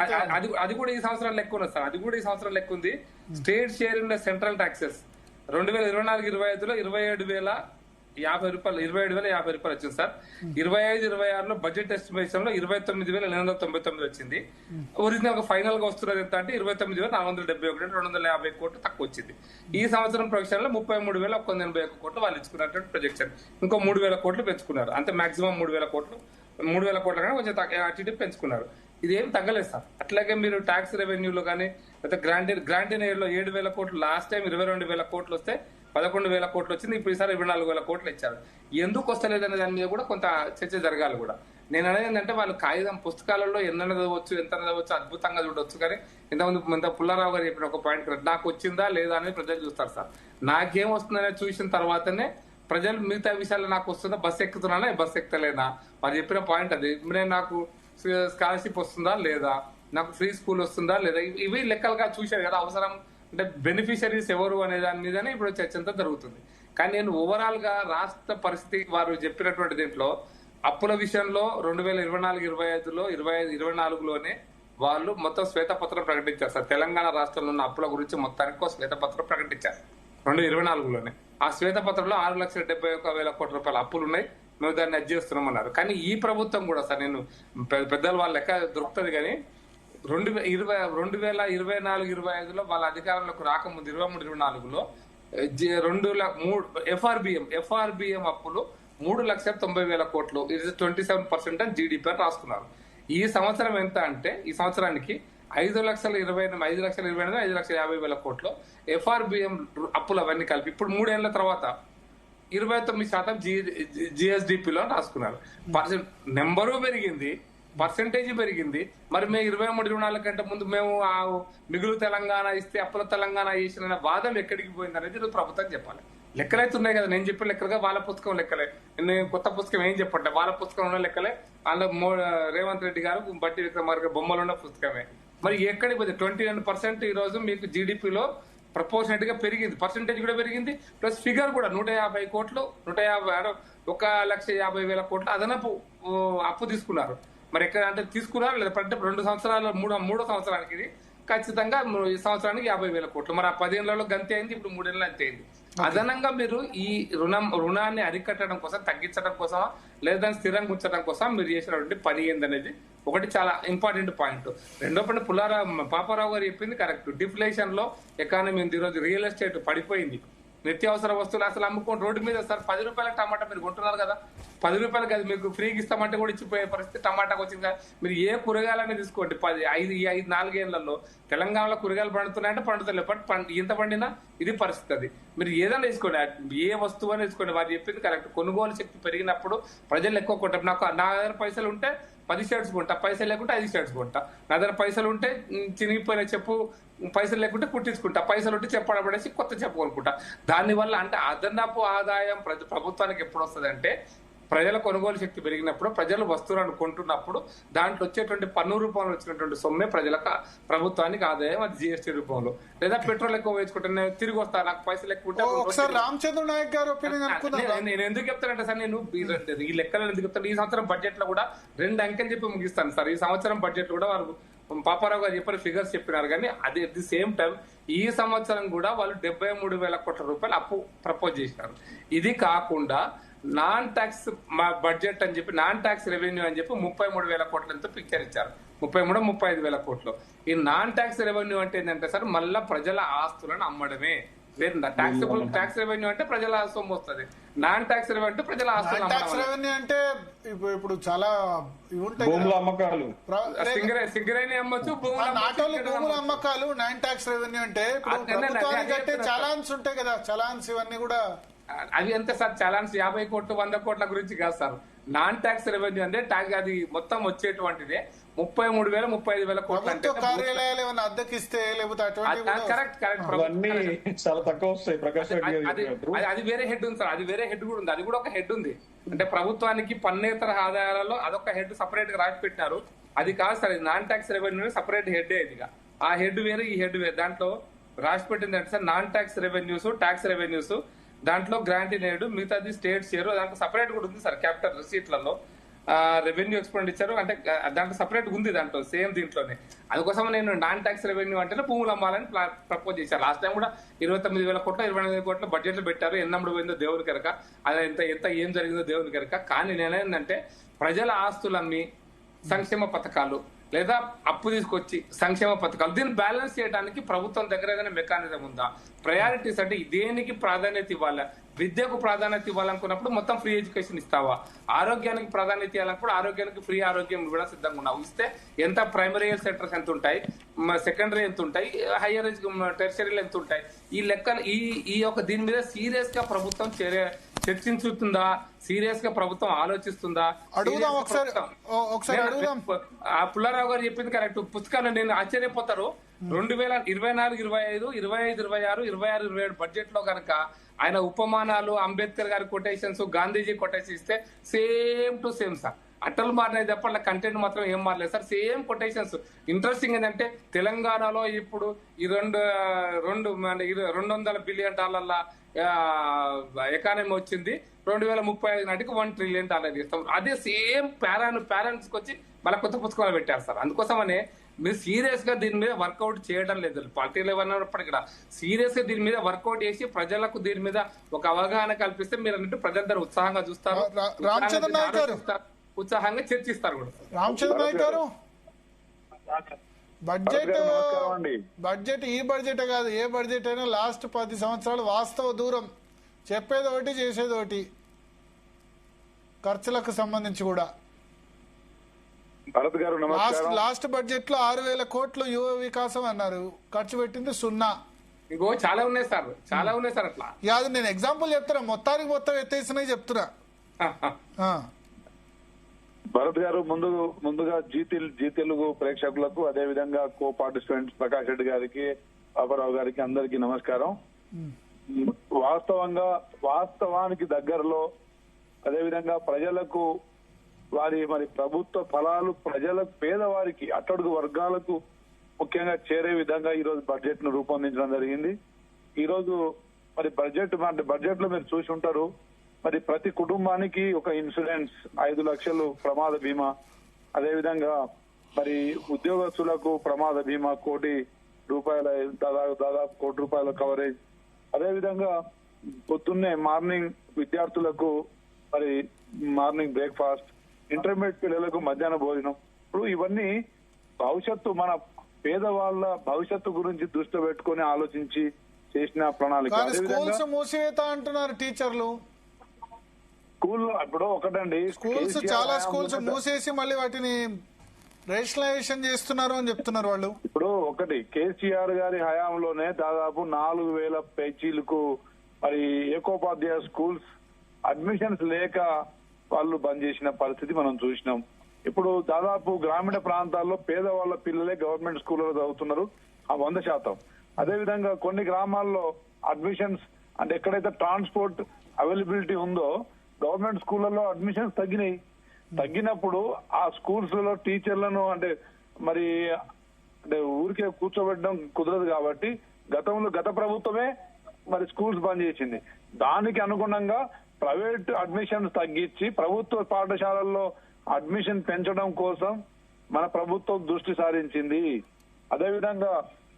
అది కూడా ఈ సంవత్సరం లెక్క ఉన్నది సార్, అది కూడా ఈ సంవత్సరం లెక్క ఉంది. State share in central taxes 2024-25లో 27,050 రూపాయలు వచ్చింది సార్. 25-26లో బడ్జెట్ ఎస్టిమేషన్ లో 29,899 వచ్చింది. ఒరిజినల్ గా ఫైనల్ గా వస్తున్నది ఎంత అంటే 29,471, 250 కోట్లు తక్కువ వచ్చింది. ఈ సంవత్సరం ప్రొజెక్షన్ లో 33,181 కోట్లు వాళ్ళు ఇచ్చుకున్నటువంటి ప్రొజెక్షన్. ఇంకో 3,000 కోట్లు పెంచుకున్నారు, అంతే మాక్సిమం 3,000 కోట్లు కన్నా కొంచెం అటు పెంచుకున్నారు. ఇదేం తగ్గలేదు సార్. అట్లాగే మీరు ట్యాక్స్ రెవెన్యూలో కానీ లేకపోతే గ్రాంటీన్ ఎయిర్ లో 7,000 కోట్లు, లాస్ట్ టైం 22,000 కోట్లు వస్తే 11,000 కోట్లు వచ్చింది, ఇప్పుడు ఈసారి 24,000 కోట్లు ఇచ్చారు. ఎందుకు వస్తలేదనే దాని మీద కూడా కొంత చర్చ జరగాలి కూడా. నేను అనేది ఏంటంటే వాళ్ళు కాగితం పుస్తకాలలో ఎంత చదవచ్చు అద్భుతంగా చూడవచ్చు, కానీ ఇంత పుల్లారావు గారు చెప్పిన ఒక పాయింట్ నాకు వచ్చిందా లేదా అనేది ప్రజలు చూస్తారు సార్. నాకేం వస్తుందనేది చూసిన తర్వాతనే ప్రజలు మిగతా విషయాలు నాకు వస్తుందా, బస్సు ఎక్కుతున్నానా బస్సు ఎక్కలేనా, వాళ్ళు చెప్పిన పాయింట్ అది. నాకు స్కాలర్షిప్ వస్తుందా లేదా, నాకు ఫ్రీ స్కూల్ వస్తుందా లేదా, ఇవి లెక్కలుగా చూశారు కదా. అవసరం అంటే బెనిఫిషరీస్ ఎవరు అనే దాని మీదనే ఇప్పుడు చర్చ అంతా జరుగుతుంది. కానీ నేను ఓవరాల్ గా రాష్ట్ర పరిస్థితి వారు చెప్పినటువంటి దీంట్లో అప్పుల విషయంలో 2024-25లో 24లోనే వాళ్ళు మొత్తం శ్వేతపత్రం ప్రకటించారు సార్. తెలంగాణ రాష్ట్రంలో ఉన్న అప్పుల గురించి మొత్తానికి శ్వేతపత్రం ప్రకటించారు 2024లోనే. ఆ శ్వేతపత్రంలో 6,71,000 కోట్ల రూపాయల అప్పులు ఉన్నాయి, మేము దాన్ని అడ్జేస్తున్నాం అన్నారు. కానీ ఈ ప్రభుత్వం కూడా సార్, నేను పెద్దల వాళ్ళ లెక్క దొరుకుతుంది కానీ 2024-25లో వాళ్ళ అధికారంలోకి రాకముందు 23-24లో ఎఫ్ఆర్బిఎం అప్పులు 3,90,000 కోట్లు, ఇది 27% అని జీడీపీ అని రాసుకున్నారు. ఈ సంవత్సరం ఎంత అంటే ఈ సంవత్సరానికి 5,20,550,000 కోట్లు ఎఫ్ఆర్బిఎం అప్పులు అవన్నీ కలిపి ఇప్పుడు 3 ఏళ్ల తర్వాత 29% జిఎస్డిపిలో రాసుకున్నారు. నెంబరు పెరిగింది, పర్సెంటేజ్ పెరిగింది. మరి మేము 23-24 కంటే ముందు మేము ఆ మిగులు తెలంగాణ ఇస్తే అప్పుల తెలంగాణ చేసిన వాదం ఎక్కడికి పోయింది అనేది ప్రభుత్వం చెప్పాలి. లెక్కలైతే ఉన్నాయి కదా, నేను చెప్పిన లెక్కలుగా వాళ్ళ పుస్తకం లెక్కలే, నేను కొత్త పుస్తకం ఏం చెప్పండి, వాళ్ళ పుస్తకం ఉన్న లెక్కలే, అందులో రేవంత్ రెడ్డి గారు బట్టి విక్రమార్క బొమ్మలు ఉన్న పుస్తకమే. మరి ఎక్కడికి పోయింది? 29% ఈ రోజు మీకు జీడిపిలో ప్రపోర్షనెట్ గా పెరిగింది, పర్సెంటేజ్ కూడా పెరిగింది, ప్లస్ ఫిగర్ కూడా 150 కోట్లు 1,50,000 కోట్లు అదనపు అప్పు తీసుకున్నారు. మరి ఎక్కడ అంటే తీసుకున్నారు లేదా 2 సంవత్సరాల మూడో సంవత్సరానికి ఇది ఖచ్చితంగా ఈ సంవత్సరానికి 50,000 కోట్లు. మరి ఆ 10 ఏళ్లలో గంతే అయింది, ఇప్పుడు 3 ఏళ్ళు అంతే అయింది. అదనంగా మీరు ఈ రుణాన్ని అరికట్టడం కోసం, తగ్గించడం కోసం లేదా స్థిరంగా ఉంచడం కోసం మీరు చేసినటువంటి పని ఏందనేది ఒకటి చాలా ఇంపార్టెంట్ పాయింట్. రెండో పాయింట్ పాపారావు గారు చెప్పింది కరెక్ట్. డిఫ్లేషన్ లో ఎకానమీ ఉంది. ఈరోజు రియల్ ఎస్టేట్ పడిపోయింది, నిత్యావసర వస్తువులు అసలు అమ్ముకోండి రోడ్డు మీద. సార్ 10 రూపాయల టమాటా మీరు కొంటున్నారు కదా, 10 రూపాయలకి అది మీకు ఫ్రీకి ఇస్తామంటే కూడా ఇచ్చిపోయే పరిస్థితి టమాటాకు వచ్చింది కదా. మీరు ఏ కూరగాయలనే తీసుకోండి, 4 ఏళ్లలో తెలంగాణలో కూరగాయలు పండుతున్నాయంటే పండుతలేదు, బట్ ఎంత పండినా ఇది పరిస్థితి. అది మీరు ఏదైనా తీసుకోండి, ఏ వస్తువు అని తీసుకోండి, వారు చెప్పింది కరెక్ట్. కొనుగోలు శక్తి పెరిగినప్పుడు ప్రజలు ఎక్కువ కొంటారు. నా దగ్గర పైసలు ఉంటే 10 షర్ట్స్ కొంటా, పైసలు లేకుంటే 5 షర్ట్స్ కొంటా. నా దగ్గర పైసలు ఉంటే చినిగిపోయిన చెప్పు, పైసలు లేకుంటే కుట్టించుకుంటా, పైసలు ఉంటే చెప్పడబడేసి కొత్త చెప్పు కొనుక్కుంటా. దానివల్ల అంటే అదనపు ఆదాయం ప్రభుత్వానికి ఎప్పుడు వస్తుంది అంటే ప్రజల కొనుగోలు శక్తి పెరిగినప్పుడు, ప్రజలు వస్తువులను కొంటున్నప్పుడు దాంట్లో వచ్చేటువంటి పన్ను రూపంలో వచ్చినటువంటి సొమ్మే ప్రభుత్వానికి ఆదాయం, అది జిఎస్టీ రూపంలో. లేదా పెట్రోల్ ఎక్కువ వేసుకుంటే తిరిగి వస్తా, నాకు పైసలు ఎక్కువ ఉంటే. రామచంద్ర నాయక్ గారు నేను ఎందుకు చెప్తానంటే సార్, నేను ఈ లెక్కలు ఎందుకు చెప్తాను, ఈ సంవత్సరం బడ్జెట్ లో కూడా 2 అంకెలు చెప్పి ముగిస్తాను సార్. ఈ సంవత్సరం బడ్జెట్ లో కూడా వారు పాపారావు గారు చెప్పిన ఫిగర్స్ చెప్పినారు, కానీ అది అట్ ది సేమ్ టైం ఈ సంవత్సరం కూడా వాళ్ళు 73,000 కోట్ల రూపాయలు అప్పు ప్రపోజ్ చేసినారు. ఇది కాకుండా నాన్ ట్యాక్స్ బడ్జెట్ అని చెప్పి, నాన్ ట్యాక్స్ రెవెన్యూ అని చెప్పి 33,000 కోట్లతో పిక్చర్ ఇచ్చారు. 33-35,000 కోట్లు. ఈ నాన్ ట్యాక్స్ రెవెన్యూ అంటే ఏంటంటే సార్, మళ్ళా ప్రజల ఆస్తులను అమ్మడమే. ట్యాక్స్ రెవెన్యూ అంటే ప్రజల సొమ్ము వస్తుంది, నాన్ ట్యాక్స్ రెవెన్యూ అంటే ప్రజల ఆస్తులు. ట్యాక్స్ రెవెన్యూ అంటే ఇప్పుడు చాలా భూముల అమ్మకాలు, సింగరేణి అమ్మచ్చు, భూముల అమ్మకాలు. నాన్ ట్యాక్స్ రెవెన్యూ అంటే చలాన్స్ ఉంటాయి కదా, చలాన్స్ ఇవన్నీ కూడా. అవి అంతే సార్, చలాన్స్ 50 కోట్లు 100 కోట్ల గురించి కాదు సార్. నాన్ ట్యాక్స్ రెవెన్యూ అంటే అది మొత్తం వచ్చేటువంటిదే. 33,000 35,000 కోట్లు అంటే ప్రభుత్వ కార్యాలయాలు ఏమైనా అద్దెకిస్తే లేకపోతే అటువంటి కరెక్ట్ అవన్నీ చాలా తక్కువ వస్తాయి. ప్రకాష్ రెడ్డి గారు అది చెప్పినట్టు. అది వేరే హెడ్ ఉంది సార్, అది వేరే హెడ్ కూడా ఉంది, అది కూడా ఒక హెడ్ ఉంది. అంటే ప్రభుత్వానికి పన్నేతర ఆదాయాలలో అదొక హెడ్ సపరేట్ గా రాసి పెట్టినారు. అది కాదు sir, non tax revenue separate head ఇదిగా. ఆ హెడ్ వేరే ఈ హెడ్ వేరే. దాంట్లో రాసి పెట్టింది అంటే sir non tax revenues, tax revenues, దాంట్లో గ్రాంట్ నేడు, మిగతాది స్టేట్ షేర్, దాంట్లో సపరేట్ కూడా ఉంది సార్. క్యాపిటల్ రిసీట్లలో రెవెన్యూ ఎక్స్పెండిచర్ అంటే దాంట్లో సపరేట్ ఉంది, దాంట్లో సేమ్ దీంట్లోనే. అందుకోసం నేను నాన్ ట్యాక్స్ రెవెన్యూ అంటే భూములు అమ్మాలని ప్రపోజ్ చేశాను. లాస్ట్ టైం కూడా 29,000 కోట్ల 28,000 కోట్ల బడ్జెట్లు పెట్టారు. ఎన్నప్పుడు పోయిందో దేవుని కనుక, అది ఎంత ఏం జరిగిందో దేవుని కనుక. కానీ నేనేంటంటే ప్రజల ఆస్తులమ్మి సంక్షేమ పథకాలు లేదా అప్పు తీసుకొచ్చి సంక్షేమ పథకాలు, దీన్ని బ్యాలెన్స్ చేయడానికి ప్రభుత్వం దగ్గర ఏదైనా మెకానిజం ఉందా? ప్రయారిటీస్ అంటే దేనికి ప్రాధాన్యత ఇవ్వాలా? విద్యకు ప్రాధాన్యత ఇవ్వాలనుకున్నప్పుడు మొత్తం ఫ్రీ ఎడ్యుకేషన్ ఇస్తావా? ఆరోగ్యానికి ప్రాధాన్యత ఇవ్వాలన్నప్పుడు ఆరోగ్యానికి ఫ్రీ ఆరోగ్యం కూడా సిద్ధంగా ఉన్నావు. ఇస్తే ఎంత ప్రైమరీ హెల్త్ సెంటర్స్ ఎంత ఉంటాయి, సెకండరీ ఎంత ఉంటాయి, హైయర్ టెర్షరీలు ఎంత ఉంటాయి? ఈ లెక్క ఈ యొక్క దీని మీద సీరియస్ గా ప్రభుత్వం చర్చించుతుందా? సీరియస్ గా ప్రభుత్వం ఆలోచిస్తుందా? అడుగుదాం ఒకసారి అడుగుదాం. ఆ పుల్లారావు గారు చెప్పింది కరెక్ట్. పుస్తకాలు నేను ఆశ్చర్యపోతారు. 2024, 25, 25, 26, 26, 27 బడ్జెట్ లో కనుక ఆయన ఉపమానాలు, అంబేద్కర్ గారి కొటేషన్స్, గాంధీజీ కొటేషన్ ఇస్తే సేమ్ టు సేమ్ సార్. అట్టలు మారినాయి తప్ప అట్లా కంటెంట్ మాత్రం ఏం మారలేదు సార్. Same quotations. ఇంట్రెస్టింగ్ ఏంటంటే తెలంగాణలో ఇప్పుడు ఈ 200 బిలియన్ డాలర్ల ఎకానమీ వచ్చింది. 2035 నాటికి $1 ట్రిలియన్ ఇస్తాం. అదే సేమ్ పేరెంట్స్ కి వచ్చి మళ్ళీ కొత్త పుస్తకాలు పెట్టారు సార్. అందుకోసమనే మీరు సీరియస్ గా దీని మీద వర్కౌట్ చేయడం లేదు. పార్టీలు ఏమన్నప్పటికీ కూడా సీరియస్ గా దీని మీద వర్కౌట్ చేసి ప్రజలకు దీని మీద ఒక అవగాహన కల్పిస్తే మీరు అన్నట్టు ప్రజలందరూ ఉత్సాహంగా చూస్తారు, ఉత్సాహంగా చర్చిస్తారు కూడా. రామచంద్ర నాయక్ గారు, బడ్జెట్ ఈ బడ్జెట్ కాదు, ఏ బడ్జెట్ అయినా లాస్ట్ 10 సంవత్సరాలు వాస్తవ దూరం, చెప్పేది ఒకటి చేసేది ఒకటి. ఖర్చులకు సంబంధించి కూడా భరత్ గారు నమస్కారం. లాస్ట్ బడ్జెట్ లో 6,000 కోట్లు యువ వికాసం అన్నారు, ఖర్చు పెట్టింది 0. ఇంకో చాలా ఉన్నాయి సార్, చాలా ఉన్నాయి సార్. అట్లా అది నేను ఎగ్జాంపుల్ చెప్తున్నా, మొత్తం ఎత్తేసినాయి చెప్తున్నా. భరత్ గారు, ముందుగా జీ తెలుగు ప్రేక్షకులకు, అదే విధంగా కో పార్టిసిపెంట్స్ ప్రకాష్ రెడ్డి గారికి, బాబురావు గారికి అందరికీ నమస్కారం. వాస్తవానికి దగ్గరలో, అదే విధంగా ప్రజలకు మరి ప్రభుత్వ ఫలాలు ప్రజలకు, పేదవారికి, అట్టడుగు వర్గాలకు ముఖ్యంగా చేరే విధంగా ఈ రోజు బడ్జెట్ ను రూపొందించడం జరిగింది. ఈ రోజు మరి బడ్జెట్ లో మీరు చూసి ఉంటారు, మరి ప్రతి కుటుంబానికి ఒక ఇన్సూరెన్స్ 5 లక్షలు ప్రమాద బీమా, అదే విధంగా మరి ఉద్యోగస్తులకు ప్రమాద బీమా ₹1 కోటి, దాదాపు ₹1 కోటి కవరేజ్. అదే విధంగా పొద్దున్నే మార్నింగ్ విద్యార్థులకు మరి మార్నింగ్ బ్రేక్ఫాస్ట్, ఇంటర్మీడియట్ పిల్లలకు మధ్యాహ్న భోజనం. ఇప్పుడు ఇవన్నీ భవిష్యత్తు, మన పేదవాళ్ళ భవిష్యత్తు గురించి దృష్టి పెట్టుకుని ఆలోచించి చేసిన ప్రణాళిక. స్కూల్స్ మూసివేత అంటున్నారు టీచర్లు. స్కూల్ ఇప్పుడు ఒకటండి, స్కూల్స్ చాలా స్కూల్స్ మూసేసి మళ్ళీ వాటిని రేషనలైజేషన్ చేస్తున్నారు అని చెప్తున్నారు వాళ్ళు. ఇప్పుడు ఒకటి, కేసీఆర్ గారి హయాంలోనే దాదాపు 4,000 పేజీలకు మరి ఏకోపాధ్యాయ స్కూల్స్ అడ్మిషన్స్ లేక వాళ్ళు బంద్ చేసిన పరిస్థితి మనం చూసినాం. ఇప్పుడు దాదాపు గ్రామీణ ప్రాంతాల్లో పేదవాళ్ల పిల్లలే గవర్నమెంట్ స్కూల్లో చదువుతున్నారు 100%. అదేవిధంగా కొన్ని గ్రామాల్లో అడ్మిషన్స్ అంటే ఎక్కడైతే ట్రాన్స్పోర్ట్ అవైలబిలిటీ ఉందో గవర్నమెంట్ స్కూళ్లలో అడ్మిషన్స్ తగ్గినప్పుడు ఆ స్కూల్స్ లలో టీచర్లను అంటే ఊరికే కూర్చోబెట్టడం కుదరదు. కాబట్టి గత ప్రభుత్వమే మరి స్కూల్స్ బంద్ చేసింది. దానికి అనుగుణంగా ప్రైవేట్ అడ్మిషన్స్ తగ్గించి ప్రభుత్వ పాఠశాలల్లో అడ్మిషన్ పెంచడం కోసం మన ప్రభుత్వం దృష్టి సారించింది. అదేవిధంగా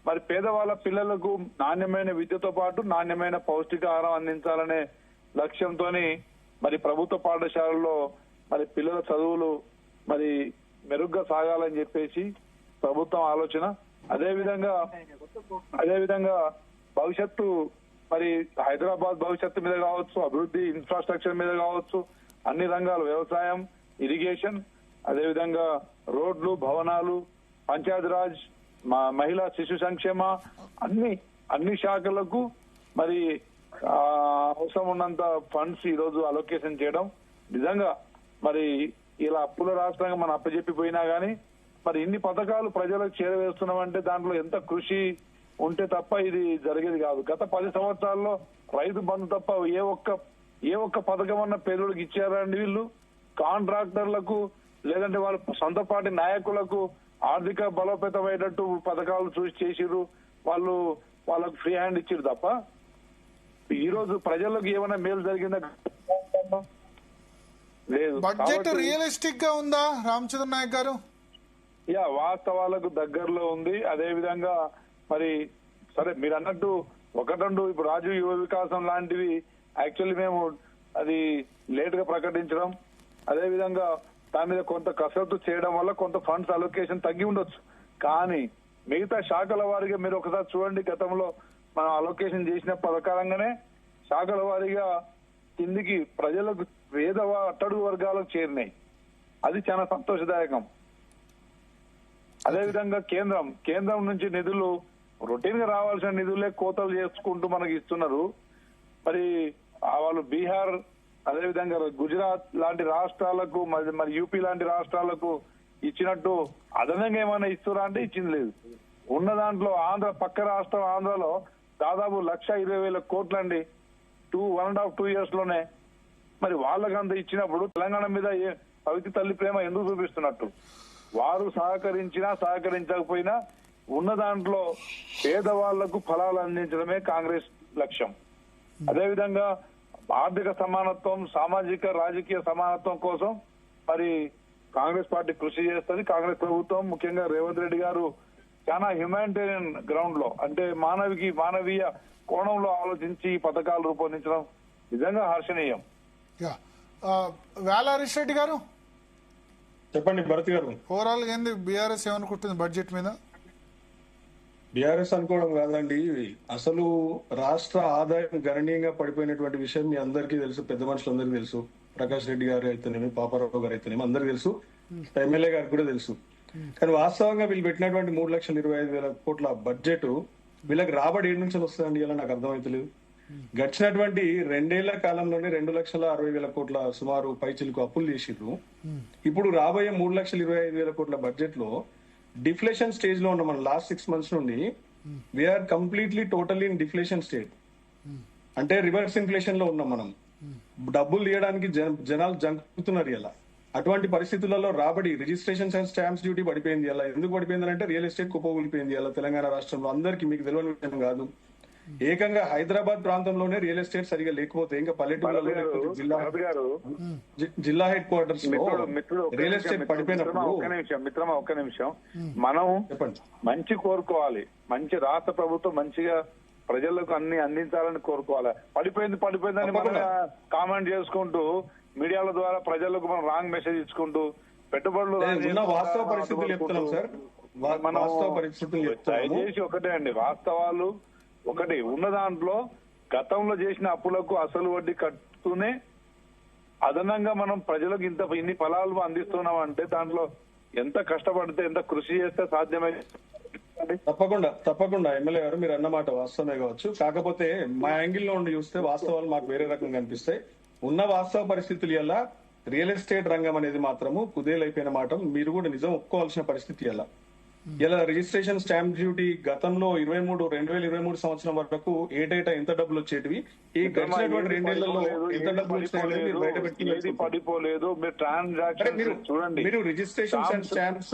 మరి పేదవాళ్ళ పిల్లలకు నాణ్యమైన విద్యతో పాటు నాణ్యమైన పౌష్టికాహారం అందించాలనే లక్ష్యంతోని మరి ప్రభుత్వ పాఠశాలల్లో మరి పిల్లల చదువులు మరి మెరుగ్గా సాగాలని చెప్పేసి ప్రభుత్వం ఆలోచన. అదేవిధంగా భవిష్యత్తు మరి హైదరాబాద్ భవిష్యత్తు మీద కావచ్చు, అభివృద్ధి ఇన్ఫ్రాస్ట్రక్చర్ మీద కావచ్చు, అన్ని రంగాలు, వ్యవసాయం, ఇరిగేషన్, అదేవిధంగా రోడ్లు, భవనాలు, పంచాయతీరాజ్, మహిళా శిశు సంక్షేమ, అన్ని శాఖలకు మరి అవసరం ఉన్నంత ఫండ్స్ ఈ రోజు అలొకేషన్ చేయడం నిజంగా మరి ఇలా అప్పుల రాష్ట్రంగా మనం అప్పచెప్పిపోయినా గానీ మరి ఇన్ని పథకాలు ప్రజలకు చేరవేస్తున్నామంటే దాంట్లో ఎంత కృషి ఉంటే తప్ప ఇది జరిగేది కాదు. గత 10 సంవత్సరాల్లో రైతు బంధు తప్ప ఏ ఒక్క పథకం అన్న పేదలకు ఇచ్చారా అండి వీళ్ళు? కాంట్రాక్టర్లకు లేదంటే వాళ్ళ సొంత పార్టీ నాయకులకు ఆర్థిక బలోపేతమయ్యేటట్టు పథకాలు చూసి చేసిర్రు, వాళ్ళకు ఫ్రీ హ్యాండ్ ఇచ్చిరు తప్ప ఈ రోజు ప్రజలకు ఏమైనా మేలు జరిగిందా? లేదు. బడ్జెట్ రియలిస్టిక్ గా ఉందా రామచంద్ర నాయక్ గారు? వాస్తవాలకు దగ్గరలో ఉంది. అదే విధంగా మరి సరే మీరు అన్నట్టు ఒకటండు ఇప్పుడు రాజీవ్ యువ వికాసం లాంటివి యాక్చువల్లీ మేము అది లేట్ గా ప్రకటించడం, అదే విధంగా దాని మీద కొంత కసరత్తు చేయడం వల్ల కొంత ఫండ్స్ అలొకేషన్ తగ్గి ఉండొచ్చు. కానీ మిగతా శాఖల వారీగా మీరు ఒకసారి చూడండి, గతంలో మనం అలొకేషన్ చేసిన ప్రకారంగానే శాఖల వారీగా కిందికి ప్రజలకు పేద అట్టడుగు వర్గాలకు చేరినాయి. అది చాలా సంతోషదాయకం. అదేవిధంగా కేంద్రం నుంచి నిధులు రొటీన్ గా రావాల్సిన నిధులే కోతలు చేసుకుంటూ మనకి ఇస్తున్నారు. మరి వాళ్ళు బీహార్ అదేవిధంగా గుజరాత్ లాంటి రాష్ట్రాలకు మరి యూపీ లాంటి రాష్ట్రాలకు ఇచ్చినట్టు అదనంగా ఏమైనా ఇస్తురా అంటే ఇచ్చింది లేదు. ఉన్న దాంట్లో పక్క రాష్ట్రం ఆంధ్రలో దాదాపు 1,20,000 కోట్లండి 1.5-2 years లోనే. మరి వాళ్ళకంత ఇచ్చినప్పుడు తెలంగాణ మీద పవిత్ర తల్లి ప్రేమ ఎందుకు చూపిస్తున్నట్టు? వారు సహకరించినా సహకరించకపోయినా ఉన్న దాంట్లో పేదవాళ్లకు ఫలాలు అందించడమే కాంగ్రెస్ లక్ష్యం. అదేవిధంగా ఆర్థిక సమానత్వం, సామాజిక రాజకీయ సమానత్వం కోసం మరి కాంగ్రెస్ పార్టీ కృషి చేస్తుంది. కాంగ్రెస్ ప్రభుత్వం ముఖ్యంగా రేవంత్ రెడ్డి గారు చాలా హ్యుమానిటేరియన్ గ్రౌండ్ లో అంటే మానవీయ కోణంలో ఆలోచించి ఈ పథకాలు రూపొందించడం నిజంగా హర్షణీయం. వేళ హరీష్ రెడ్డి గారు చెప్పండి భరత్ గారు. ఓవరాల్ ఏంది బీఆర్ఎస్ ఏమనుకుంటుంది బడ్జెట్ మీద? బీఆర్ఎస్ అనుకోవడం కాదండి, అసలు రాష్ట్ర ఆదాయం గణనీయంగా పడిపోయినటువంటి విషయం మీ అందరికీ తెలుసు, పెద్ద మనుషులందరికీ తెలుసు. ప్రకాష్ రెడ్డి గారు అయితేనేమి, పాపారావు గారు అయితేనేమి అందరికీ తెలుసు, ఎమ్మెల్యే గారికి కూడా తెలుసు. కానీ వాస్తవంగా వీళ్ళు పెట్టినటువంటి 3,25,000 కోట్ల బడ్జెట్ వీళ్ళకి రాబడి ఏడు నుంచి వస్తుందండి ఇలా నాకు అర్థమైతలేదు. గడిచినటువంటి 2 ఏళ్ల కాలంలోనే 2,60,000 కోట్ల సుమారు పైచిలకు అప్పులు చేసిర్రు. ఇప్పుడు రాబోయే 3,25,000 కోట్ల బడ్జెట్ లో డిఫ్లేషన్ స్టేజ్ లో ఉన్నాం మనం. లాస్ట్ 6 months నుండి we are completely totally in deflation stage, అంటే రివర్స్ ఇన్ఫ్లేషన్ లో ఉన్నాం మనం. డబ్బులు తీయడానికి జనాలు జంకుతున్నారు ఇలా. అటువంటి పరిస్థితులలో రాబడి రిజిస్ట్రేషన్ అండ్ స్టాంప్స్ డ్యూటీ పడిపోయింది. అలా ఎందుకు పడిపోయింది అంటే రియల్ ఎస్టేట్ కుప్పకూలిపోయింది అలా తెలంగాణ రాష్ట్రంలో. అందరికీ మీకు తెలియని విషయం కాదు, ఏకంగా హైదరాబాద్ ప్రాంతంలోనే రియల్ ఎస్టేట్ సరిగా లేకపోతే ఇంకా పల్లెటూళ్ళలో జిల్లా హెడ్ క్వార్టర్స్ లో రియల్ ఎస్టేట్ పడిపోయినప్పుడు ఒక్క నిమిషం మనం మంచి కోరుకోవాలి. మంచి రాష్ట్ర ప్రభుత్వం మంచిగా ప్రజలకు అన్ని అందించాలని కోరుకోవాలి. పడిపోయిందని మనం కామెంట్ చేసుకుంటూ మీడియాల ద్వారా ప్రజలకు మనం రాంగ్ మెసేజ్ ఇచ్చుకుంటూ పెట్టుబడులు వాస్తవ పరిస్థితులు చెప్తున్నాం సార్. దయచేసి ఒకటే అండి, వాస్తవాలు ఒకటి ఉన్న దాంట్లో గతంలో చేసిన అప్పులకు అసలు వడ్డీ కట్టుతూనే అదనంగా మనం ప్రజలకు ఇన్ని ఫలాలు అందిస్తున్నాం అంటే దాంట్లో ఎంత కష్టపడితే ఎంత కృషి చేస్తే సాధ్యమైంది. తప్పకుండా ఎమ్మెల్యే గారు మీరు అన్నమాట వాస్తవమే కావచ్చు. కాకపోతే మా యాంగిల్ లో ఉండి చూస్తే వాస్తవాలు మాకు వేరే రకంగా కనిపిస్తాయి. ఉన్న వాస్తవ పరిస్థితులు ఎలా రియల్ ఎస్టేట్ రంగం అనేది మాత్రము కుదేలైపోయిన మాట మీరు కూడా నిజం ఒప్పుకోవాల్సిన పరిస్థితి ఎలా. ఇలా రిజిస్ట్రేషన్ స్టాంప్ డ్యూటీ గతంలో 2023 సంవత్సరం వరకు ఏటేటా ఎంత డబ్బులు వచ్చేటివి, ఈ గడిచినటువంటి 2 ఏళ్లలో ఎంత డబ్బులు వచ్చాయని బయట పడిపోలేదు. మీరు రిజిస్ట్రేషన్ అండ్ స్టాంప్స్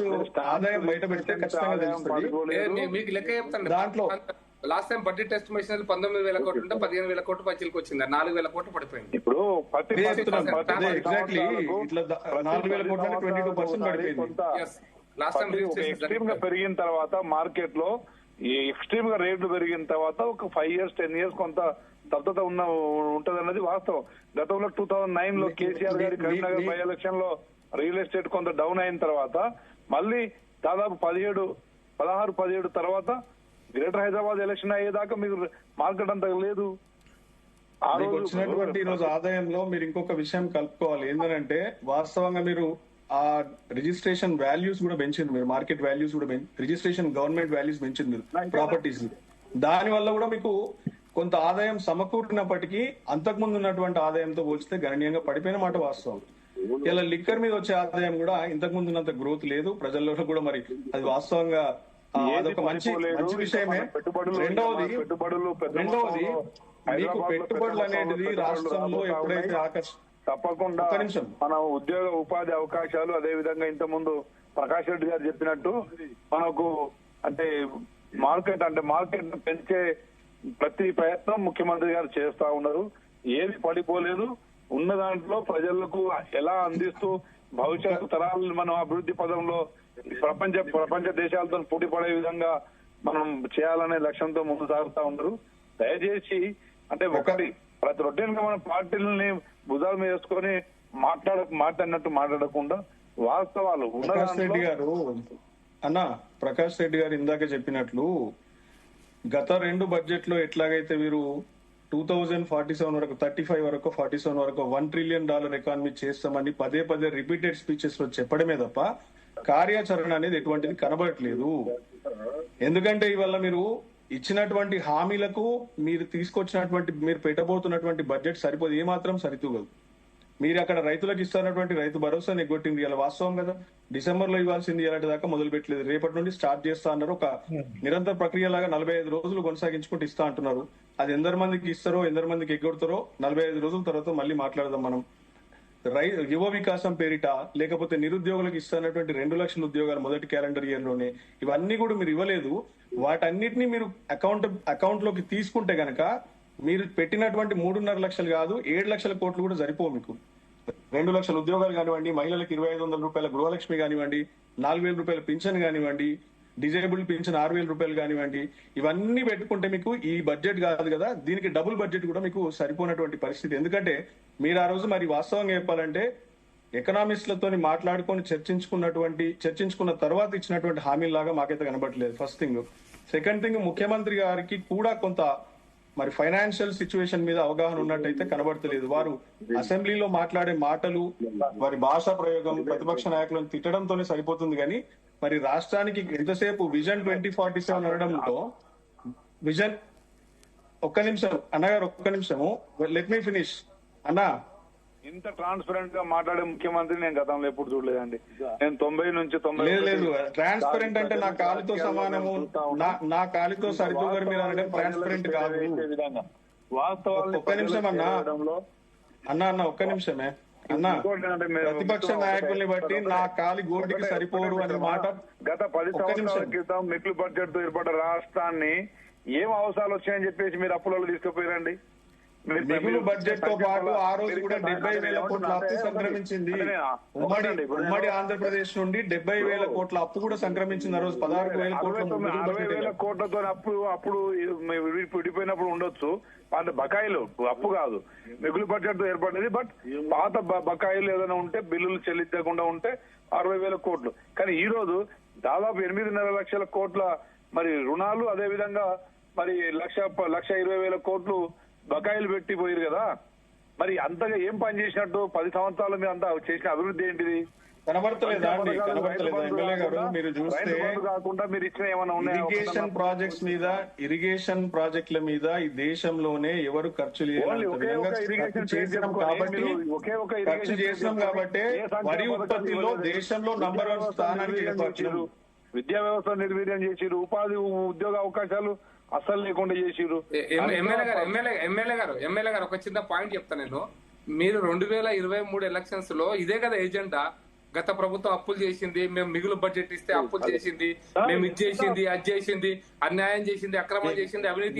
ఆదాయం బయట పెడితే ఖచ్చితంగా తెలుస్తుంది. మీకు లెక్క చెప్తాను. దాంట్లో లాస్ట్ టైం బడ్జెట్ ఎస్టిమేషన్ 19,000 కోట్లు ఉంటే 15,000 కోట్లు పచ్చిలకు వచ్చింది, 4,000 కోట్లు పడిపోయింది. ఇప్పుడు ఎగ్జాక్ట్లీ ఇట్లా 4,000 కోట్లు 22% పడిపోయింది. ఎక్స్ట్రీమ్ గా పెరిగిన తర్వాత మార్కెట్ లో ఎక్స్ట్రీమ్ గా రేట్లు పెరిగిన తర్వాత ఒక 5 years 10 years కొంత స్తబ్దత ఉంటదన్నది వాస్తవం. గతంలో 2009 లో కేసీఆర్ గారి కరీంనగర్ బై ఎలక్షన్ లో రియల్ ఎస్టేట్ కొంత డౌన్ అయిన తర్వాత మళ్ళీ దాదాపు 16-17 తర్వాత గ్రేటర్ హైదరాబాద్ ఎలక్షన్ అయ్యేదాకా మీకు మార్కెట్ అంత లేదు. వచ్చినటువంటి ఈ రోజు ఆదాయంలో మీరు ఇంకొక విషయం కలుపుకోవాలి. ఏంటంటే వాస్తవంగా మీరు ఆ రిజిస్ట్రేషన్ వాల్యూస్ కూడా పెంచింది, మీరు మార్కెట్ వాల్యూస్ కూడా రిజిస్ట్రేషన్ గవర్నమెంట్ వాల్యూస్ పెంచింది మీరు ప్రాపర్టీస్. దాని వల్ల కూడా మీకు కొంత ఆదాయం సమకూరినప్పటికీ అంతకుముందు ఉన్నటువంటి ఆదాయంతో పోల్చితే గణనీయంగా పడిపోయిన మాట వాస్తవం. ఇలా లిక్కర్ మీద వచ్చే ఆదాయం కూడా ఇంతకు ముందు ఉన్నంత గ్రోత్ లేదు ప్రజల్లో కూడా. మరి అది వాస్తవంగా అదొక మంచి విషయమే. రెండవది మీకు పెట్టుబడులు అనేది రాష్ట్రంలో ఎప్పుడైతే తప్పకుండా మన ఉద్యోగ ఉపాధి అవకాశాలు, అదే విధంగా ఇంత ముందు ప్రకాష్ రెడ్డి గారు చెప్పినట్టు మనకు అంటే మార్కెట్ పెంచే ప్రతి ప్రయత్నం ముఖ్యమంత్రి గారు చేస్తా ఉన్నారు. ఏది పడిపోలేదు. ఉన్న దాంట్లో ప్రజలకు ఎలా అందిస్తూ భవిష్యత్తు తరాలను మనం అభివృద్ధి పదంలో ప్రపంచ దేశాలతో పోటీ పడే విధంగా మనం చేయాలనే లక్ష్యంతో ముందు సాగుతా ఉన్నారు. దయచేసి అంటే ఒకటి ప్రతి రొటీన్ గా మన పార్టీలని భుజాల మీద వేసుకొని మాట్లాడినట్టు మాట్లాడకుండా వాస్తవాలు ప్రకాష్ రెడ్డి గారు ఇందాక చెప్పినట్లు గత 2 బడ్జెట్ లో ఎట్లాగైతే వీరు 2047 వరకు 35 వరకు 47 వరకు $1 ట్రిలియన్ ఎకానమీ చేస్తామని పదే రిపీటెడ్ స్పీచెస్ లో చెప్పడమే తప్ప కార్యాచరణ అనేది ఎటువంటిది కనబడట్లేదు. ఎందుకంటే ఇవాళ మీరు ఇచ్చినటువంటి హామీలకు మీరు మీరు పెట్టబోతున్నటువంటి బడ్జెట్ సరిపోదు, ఏమాత్రం సరితూగదు. మీరు అక్కడ రైతులకు ఇస్తున్నటువంటి రైతు భరోసా నెగ్గొట్టింది. ఇలా వాస్తవం కదా, డిసెంబర్ లో ఇవ్వాల్సింది ఇలాంటి దాకా మొదలు పెట్టలేదు, రేపటి నుండి స్టార్ట్ చేస్తా అన్నారు. ఒక నిరంతర ప్రక్రియ లాగా 45 రోజులు కొనసాగించుకుంటూ ఇస్తా అంటున్నారు. అది ఎందరి మందికి ఇస్తారో ఎందరి మందికి ఎగ్గొడతారో 45 రోజుల తర్వాత మళ్ళీ మాట్లాడదాం మనం. యువ వికాసం పేరిట లేకపోతే నిరుద్యోగులకు ఇస్తున్నటువంటి 2 లక్షల ఉద్యోగాలు మొదటి క్యాలెండర్ ఇయర్ లోనే ఇవన్నీ కూడా మీరు ఇవ్వలేదు. వాటన్నిటిని మీరు అకౌంట్ లోకి తీసుకుంటే గనక మీరు పెట్టినటువంటి 3.5 లక్షలు కాదు 7 లక్షల కోట్లు కూడా సరిపో. మీకు 2 లక్షల ఉద్యోగాలు కానివ్వండి, మహిళలకు 2,500 రూపాయల గృహలక్ష్మి కానివ్వండి, 4,000 రూపాయల పింఛన్ కానివ్వండి, డిజేబుల్ పింఛన్ 6,000 రూపాయలు కానివ్వండి, ఇవన్నీ పెట్టుకుంటే మీకు ఈ బడ్జెట్ కాదు కదా, దీనికి డబుల్ బడ్జెట్ కూడా మీకు సరిపోయినటువంటి పరిస్థితి. ఎందుకంటే మీరు ఆ రోజు మరి వాస్తవంగా చెప్పాలంటే ఎకనామిస్టులతో మాట్లాడుకొని చర్చించుకున్న తర్వాత ఇచ్చినటువంటి హామీలాగా మాకైతే కనబడలేదు. First thing. సెకండ్ థింగ్, ముఖ్యమంత్రి గారికి కూడా కొంత మరి ఫైనాన్షియల్ సిచ్యువేషన్ మీద అవగాహన ఉన్నట్టయితే కనబడతలేదు. వారు అసెంబ్లీలో మాట్లాడే మాటలు, వారి భాషా ప్రయోగం, ప్రతిపక్ష నాయకులను తిట్టడంతోనే సరిపోతుంది. కానీ మరి రాష్ట్రానికి ఎంతసేపు విజన్ 2047 అనడంతో విజన్ ఒక్క నిమిషము లెట్ మీ ఫినిష్ అన్నా. ఇంత ట్రాన్స్పరెంట్ గా మాట్లాడే ముఖ్యమంత్రి నేను గతంలో ఎప్పుడు చూడలేదండి. నేను 90 నుంచి 90 లేదు ట్రాన్స్పరెంట్ అంటే నా కాలుతో సమానము, నా కాలుతో సరితూగరు మీరు అనడం ట్రాన్స్పరెంట్ కాదు. వాస్తవాలు ఒక్క నిమిషం అన్న ఒక్క నిమిషమే అన్నా. ప్రతిపక్ష నాయకుల్ని బట్టి నా కాలి గోటికి సరిపోరు అనే మాట. గత 10 సంవత్సరాల క్రితం మిగులు బడ్జెట్ తో ఏర్పడ్డ రాష్ట్రాన్ని ఏం అవసరాలు వచ్చాయని చెప్పేసి మీరు అప్పులలో తీసుకుపోయారండి. మిగులు బడ్జెట్ తో పాటు ఆ రోజు కూడా 70,000 కోట్ల అప్పు సంక్రమించింది. ఉమ్మడి ఆంధ్రప్రదేశ్ నుండి 70,000 కోట్ల అప్పు కూడా సంక్రమించింది. ఆ రోజు 16,000 కోట్ల 60,000 కోట్లతో అప్పుడు విడిపోయినప్పుడు ఉండొచ్చు. పాత బకాయిలు అప్పు కాదు, మిగులు బడ్జెట్ తో ఏర్పడింది. బట్ పాత బకాయిలు ఏదైనా ఉంటే బిల్లులు చెల్లించకుండా ఉంటే 60,000 కోట్లు. కానీ ఈ రోజు దాదాపు 8.5 లక్షల కోట్ల మరి రుణాలు, అదే విధంగా మరి 1,20,000 కోట్లు బకాయిలు పెట్టిపోయారు కదా. మరి అంతగా ఏం పని చేసినట్టు 10 సంవత్సరాలు మీరు అంతా చేసిన అభివృద్ధి ఏంటిది కనబడతలేదా? మీరు చూస్తే కాకుండా మీరు ఇచ్చిన ఏమైనా ఉన్నాయి? ఇరిగేషన్ ప్రాజెక్టుల మీద ఈ దేశంలోనే ఎవరు ఖర్చు చేసినాం కాబట్టి వరి ఉత్పత్తిలో దేశంలో నంబర్ 1 స్థానానికి ఏర్పరిచారు. విద్యా వ్యవస్థ నిర్వీర్యం చేసిరు, ఉపాధి ఉద్యోగ అవకాశాలు అస్సలు లేకుండా చేసిరు. ఎమ్మెల్యే గారు ఒక చిన్న పాయింట్ చెప్తా నేను. మీరు 2023 ఎలక్షన్స్ లో ఇదే కదా ఎజెండా. గత ప్రభుత్వం అప్పులు చేసింది, మేము మిగులు బడ్జెట్ ఇస్తే అప్పులు చేసింది, మేము ఇది చేసింది, అది చేసింది, అన్యాయం చేసింది, అక్రమం చేసింది, అవినీతి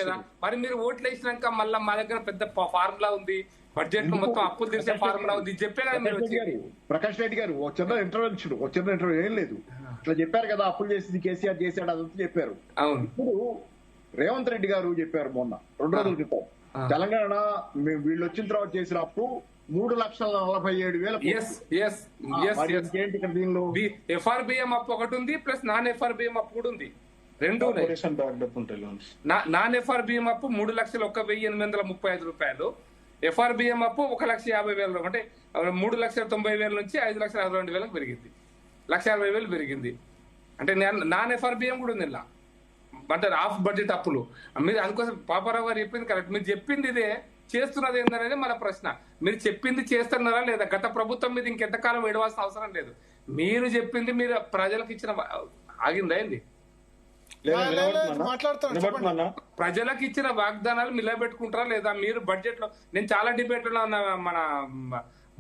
కదా. మరి మీరు ఓట్లు వేసినాక మళ్ళీ మా దగ్గర పెద్ద ఫార్ములా ఉంది, బడ్జెట్ మొత్తం అప్పులు తీసే ఫార్ములా ఉంది, చెప్పే కదా మీరు. ప్రకాష్ రెడ్డి గారు ఒక చిన్న ఇంటర్వ్యూ ఏం లేదు, ఇట్లా చెప్పారు కదా అప్పులు చేసింది కేసీఆర్ చేశాడు అదంతా చెప్పారు. ఇప్పుడు రేవంత్ రెడ్డి గారు చెప్పారు మొన్న 2 రోజుల క్రితం, తెలంగాణ వీళ్ళు వచ్చిన తర్వాత చేసిన అప్పు 3,47,000. ఎఫ్ఆర్బిఎం అప్పు ఒకటి ఉంది, ప్లస్ నాన్ ఎఫ్ఆర్బిఎం అప్పు కూడా ఉంది. రెండు నాన్ ఎఫ్ఆర్బిఎం అప్పు 3,01,835 రూపాయలు, ఎఫ్ఆర్బిఎం అప్పు 1,50,000 అంటే 3,90,000 నుంచి 5,62,000 పెరిగింది, 1,60,000 పెరిగింది. అంటే నాన్ ఎఫ్ఆర్బిఎం కూడా ఉంది ఇలా, అంటే హాఫ్ బడ్జెట్ అప్పులు. మీరు అందుకోసం పాపారావు గారు చెప్పింది కరెక్ట్. మీరు చెప్పింది ఇదే, చేస్తున్నది ఏందనేది మన ప్రశ్న. మీరు చెప్పింది చేస్తున్నారా లేదా? గత ప్రభుత్వం మీద ఇంకెంతకాలం ఏడవాల్సిన అవసరం లేదు. మీరు చెప్పింది మీరు ప్రజలకు ఇచ్చిన ఆగిందా ఏంది? ప్రజలకు ఇచ్చిన వాగ్దానాలు నిలబెట్టుకుంటారా లేదా? మీరు బడ్జెట్ లో, నేను చాలా డిబేట్లో ఉన్న మన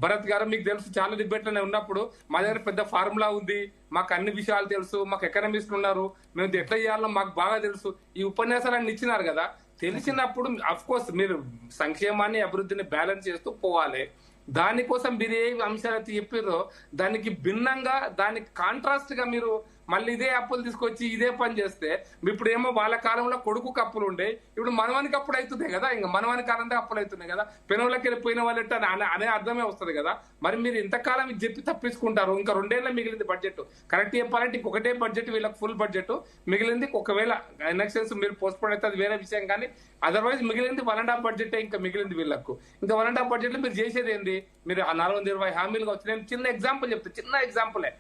భరత్ గారు, మీకు తెలుసు చాలా డిబేట్లోనే ఉన్నప్పుడు మా దగ్గర పెద్ద ఫార్ములా ఉంది, మాకు అన్ని విషయాలు తెలుసు, మాకు ఎకనామిస్టులు ఉన్నారు, మేము ఎట్లా చేయాలో మాకు బాగా తెలుసు, ఈ ఉపన్యాసాలన్నీ ఇచ్చినారు కదా. తెలిసినప్పుడు అఫ్ కోర్స్ మీరు సంక్షేమాన్ని అభివృద్ధిని బ్యాలెన్స్ చేస్తూ పోవాలి. దానికోసం మీరు ఏ అంశాలు అయితే చెప్పారో దానికి భిన్నంగా, దానికి కాంట్రాస్ట్ గా మీరు మళ్ళీ ఇదే అప్పులు తీసుకొచ్చి ఇదే పని చేస్తే, ఇప్పుడు ఏమో వాళ్ళ కాలంలో కొడుకు అప్పులు ఉండే, ఇప్పుడు మనవానికి అప్పుడు అవుతున్నాయి కదా, ఇంకా మనవానికి కాలంలో అప్పులు అవుతున్నాయి కదా, పెనువులకి వెళ్ళిపోయిన వాళ్ళంటే అనే అర్థమే వస్తుంది కదా. మరి మీరు ఇంతకాలం ఇది చెప్పి తప్పించుకుంటారు. ఇంకా 2 ఏళ్ళ మిగిలింది బడ్జెట్. కరెక్ట్ చెప్పాలంటే ఇంకొకటే బడ్జెట్ వీళ్ళకి ఫుల్ బడ్జెట్ మిగిలింది. ఒకవేళ ఎలక్షన్స్ మీరు పోస్ట్ పోన్ అయితే అది వేరే విషయం, కానీ అదర్వైజ్ మిగిలింది 1.5 బడ్జెట్ ఇంకా మిగిలింది వీళ్ళకు. ఇంకా 1.5 బడ్జెట్ లో మీరు చేసేది ఏంది? మీరు 420 హామీలుగా వచ్చి, నేను చిన్న ఎగ్జాంపుల్ చెప్తా, చిన్న ఎగ్జాంపులే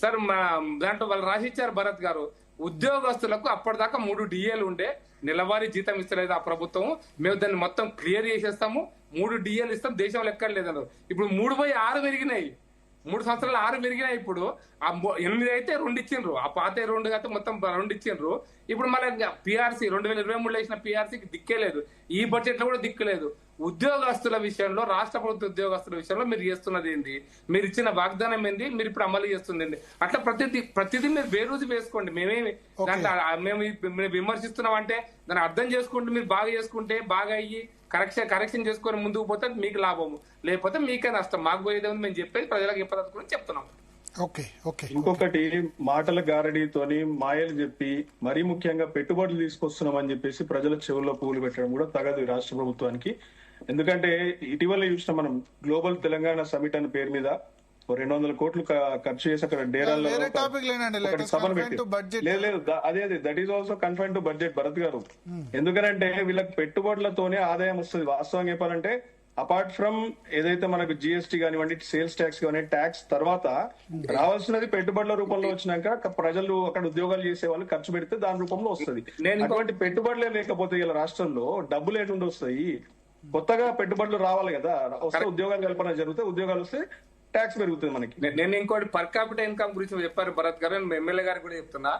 సార్. దాంట్లో వాళ్ళు రాసిచ్చారు భరత్ గారు, ఉద్యోగస్తులకు అప్పటిదాకా 3 DAలు ఉండే, నెలవారీ జీతం ఇస్తలేదు ఆ ప్రభుత్వం, మేము దాన్ని మొత్తం క్లియర్ చేసేస్తాము, 3 DAలు ఇస్తాం, దేశంలో ఎక్కడ లేదన్నారు. ఇప్పుడు 3/6 పెరిగినాయి, 3 సంవత్సరాలు 6 పెరిగినాయి. ఇప్పుడు ఆ 8 అయితే 2 ఇచ్చిండ్రు, ఆ పాత 2 అయితే మొత్తం 2 ఇచ్చిండ్రు. ఇప్పుడు మళ్ళీ PRC 2023 వేసిన PRCకి దిక్కే లేదు, ఈ బడ్జెట్ లో కూడా దిక్కు లేదు. ఉద్యోగస్తుల విషయంలో, రాష్ట్ర ప్రభుత్వ ఉద్యోగస్తుల విషయంలో మీరు చేస్తున్నది ఏంది? మీరు ఇచ్చిన వాగ్దానం ఏంది? మీరు ఇప్పుడు అమలు చేస్తుంది ఏంది? అట్లా ప్రతిదీ మీరు బేరోజు వేసుకోండి. మేమేమి మేము విమర్శిస్తున్నాం అంటే దాన్ని అర్థం చేసుకుంటూ మీరు బాగా చేసుకుంటే, బాగా అయ్యి కరెక్షన్ చేసుకొని ముందుకు పోతే మీకు లాభము, లేకపోతే మీకే నష్టం. మాకు పోయేది మేము చెప్పేది ప్రజలకు చెప్పదలుచుకుని చెప్తున్నాం. ఇంకొకటి, మాటల గారడీతోని మాయలు చెప్పి మరీ ముఖ్యంగా పెట్టుబడులు తీసుకొస్తున్నామని చెప్పేసి ప్రజల చెవుల్లో పువ్వులు పెట్టడం కూడా తగదు ఈ రాష్ట్ర ప్రభుత్వానికి. ఎందుకంటే ఇటీవల చూసిన మనం గ్లోబల్ తెలంగాణ సమిట్ అనే పేరు మీద 200 కోట్లు ఖర్చు చేసి అక్కడ డేరాల్లో సభను పెట్టి, లేదు అదే that is also confine to budget Bharat గారు. ఎందుకంటే వీళ్ళకి పెట్టుబడులతోనే ఆదాయం వస్తుంది. వాస్తవంగా చెప్పాలంటే అపార్ట్ ఫ్రమ్ ఏదైతే మనకు GST కానివ్వండి, సేల్స్ ట్యాక్స్ కానివ్వండి, ట్యాక్స్ తర్వాత రావాల్సినది పెట్టుబడుల రూపంలో వచ్చినాక ప్రజలు అక్కడ ఉద్యోగాలు చేసే వాళ్ళు ఖర్చు పెడితే దాని రూపంలో వస్తుంది. అటువంటి పెట్టుబడులే లేకపోతే ఇలా రాష్ట్రంలో డబ్బులు ఎటువంటి వస్తాయి? కొత్తగా పెట్టుబడులు రావాలి కదా, వస్తే ఉద్యోగాలు కల్పన జరిగితే, ఉద్యోగాలు వస్తే ట్యాక్స్ పెరుగుతుంది మనకి. నేను ఇంకోటి పర్ క్యాపిటల్ ఇన్కమ్ గురించి చెప్పారు భరత్ గారు, ఎమ్మెల్యే గారు కూడా చెప్తున్నా.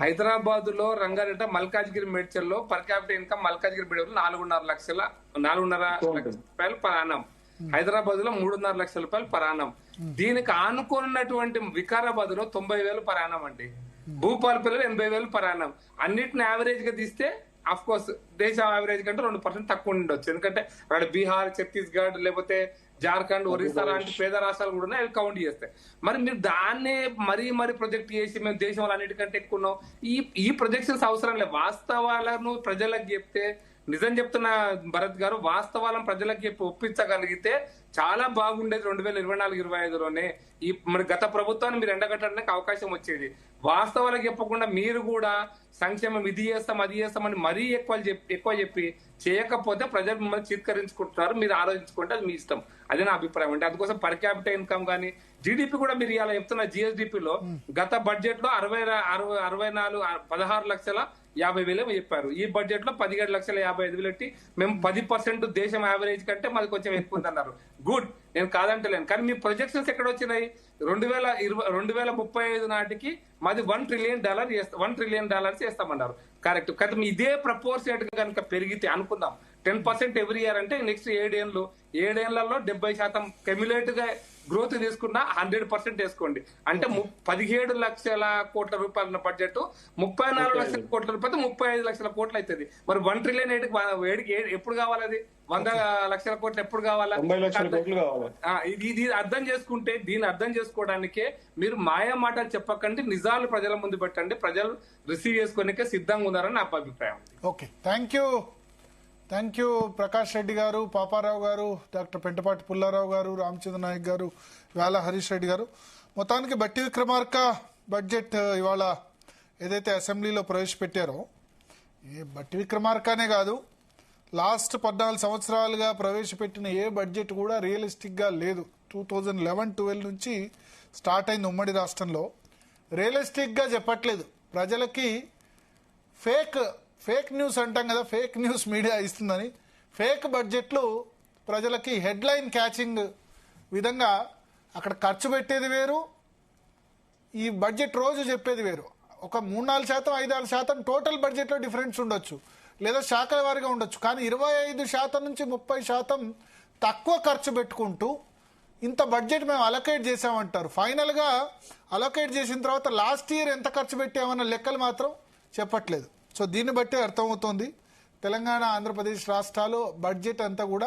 హైదరాబాద్ లో రంగారెడ్డి, మల్కాజ్గిరి, మేడ్చల్లో పర్ క్యాపిటల్ ఇన్కమ్ మల్కాజ్గిరి బిడ్డలు 4.5 లక్షల రూపాయలు పర్ ఆనం. హైదరాబాద్ లో 3.5 లక్షల రూపాయలు పర్ ఆనం. దీనికి ఆనుకున్నటువంటి వికారాబాద్ లో 90,000 పర్ ఆనం అండి. భూపాలపల్లిలో 80,000 పర్ ఆనం. అన్నిటిని యావరేజ్ గా తీస్తే అఫ్ కోర్స్ దేశ యావరేజ్ కంటే 2% తక్కువ ఉండొచ్చు. ఎందుకంటే అక్కడ బీహార్, ఛత్తీస్గఢ్, లేకపోతే జార్ఖండ్, ఒరిస్సా లాంటి పేద రాష్ట్రాలు కూడా ఉన్నాయి, అవి కౌంట్ చేస్తాయి. మరి మీరు దాన్నే మరీ ప్రొజెక్ట్ చేసి మేము దేశంలో అన్నిటికంటే ఎక్కువ ఉన్నాం, ఈ ప్రొజెక్షన్స్ అవసరం లేదు. వాస్తవాలను ప్రజలకు చెప్తే, నిజం చెప్తున్న భరత్ గారు, వాస్తవాలను ప్రజలకు చెప్పి ఒప్పించగలిగితే చాలా బాగుండేది 2024-25లోనే. మరి గత ప్రభుత్వాన్ని మీరు ఎండగట్టడానికి అవకాశం వచ్చేది. వాస్తవాలకు చెప్పకుండా మీరు కూడా సంక్షేమం ఇది చేస్తాం అది చేస్తామని మరీ ఎక్కువ చెప్పి చేయకపోతే ప్రజలు మిమ్మల్ని చిత్కరించుకుంటున్నారు. మీరు ఆలోచించుకుంటే అది మీ ఇష్టం. అదే నా అభిప్రాయం. అంటే అందుకోసం పర్ క్యాపిటల్ ఇన్కమ్ కానీ GDP కూడా మీరు ఇలా చెప్తున్న GSDPలో గత బడ్జెట్ లో 16,50,000 చెప్పారు. ఈ బడ్జెట్ లో 17,55,000 పెట్టి మేము 10% దేశం యావరేజ్ కంటే మాది కొంచెం ఎక్కువ ఉందన్నారు. గుడ్, నేను కాదంటలేను. కానీ మీ ప్రొజెక్షన్స్ ఎక్కడ వచ్చినాయి? 2035 నాటికి మాది $1 ట్రిలియన్ చేస్తామన్నారు. కరెక్ట్. కానీ ఇదే ప్రపోర్షనేట్ గా కనుక పెరిగితే అనుకుందాం 10% ఎవ్రీ ఇయర్ అంటే నెక్స్ట్ 7 ఏళ్లలో 70% క్యుములేటివ్ గా గ్రోత్ తీసుకున్నా 100% వేసుకోండి. అంటే 17 లక్షల కోట్ల రూపాయల బడ్జెట్ 34 లక్షల కోట్ల రూపాయలు 35 లక్షల కోట్లు అవుతుంది. మరి 1 ట్రిలియన్ ఎప్పుడు కావాలి? అది 100 లక్షల కోట్లు ఎప్పుడు కావాలా? ఇది అర్థం చేసుకుంటే, దీన్ని అర్థం చేసుకోవడానికే మీరు మాయా మాటలు చెప్పకండి, నిజాలు ప్రజల ముందు పెట్టండి. ప్రజలు రిసీవ్ చేసుకోనికే సిద్ధంగా ఉన్నారని నా అభిప్రాయం. Okay, thank you Prakash Reddy గారు, పాపారావు గారు, డాక్టర్ పెంటపాటి పుల్లారావు గారు, రామచంద్ర నాయక్ గారు, ఇవాళ హరీష్ రెడ్డి గారు. మొత్తానికి బట్టి విక్రమార్క బడ్జెట్ ఇవాళ ఏదైతే అసెంబ్లీలో ప్రవేశపెట్టారో, ఏ బట్టి విక్రమార్కనే కాదు, లాస్ట్ 14 సంవత్సరాలుగా ప్రవేశపెట్టిన ఏ బడ్జెట్ కూడా రియలిస్టిక్గా లేదు. 2011-12 నుంచి స్టార్ట్ అయింది ఉమ్మడి రాష్ట్రంలో. రియలిస్టిక్గా చెప్పట్లేదు. ప్రజలకి ఫేక్ న్యూస్ అంటాం కదా, ఫేక్ న్యూస్ మీడియా ఇస్తుందని. ఫేక్ బడ్జెట్లు ప్రజలకి హెడ్లైన్ క్యాచింగ్ విధంగా అక్కడ ఖర్చు పెట్టేది వేరు, ఈ బడ్జెట్ రోజు చెప్పేది వేరు. ఒక 3-4%, 5-6% టోటల్ బడ్జెట్లో డిఫరెన్స్ ఉండొచ్చు, లేదా శాఖల వారీగా ఉండొచ్చు. కానీ 25% నుంచి 30% తక్కువ ఖర్చు పెట్టుకుంటూ ఇంత బడ్జెట్ మేము అలొకేట్ చేసామంటారు. ఫైనల్గా అలొకేట్ చేసిన తర్వాత లాస్ట్ ఇయర్ ఎంత ఖర్చు పెట్టామన్న లెక్కలు మాత్రం చెప్పట్లేదు. సో దీన్ని బట్టి అర్థమవుతోంది తెలంగాణ, ఆంధ్రప్రదేశ్ రాష్ట్రాలు బడ్జెట్ అంతా కూడా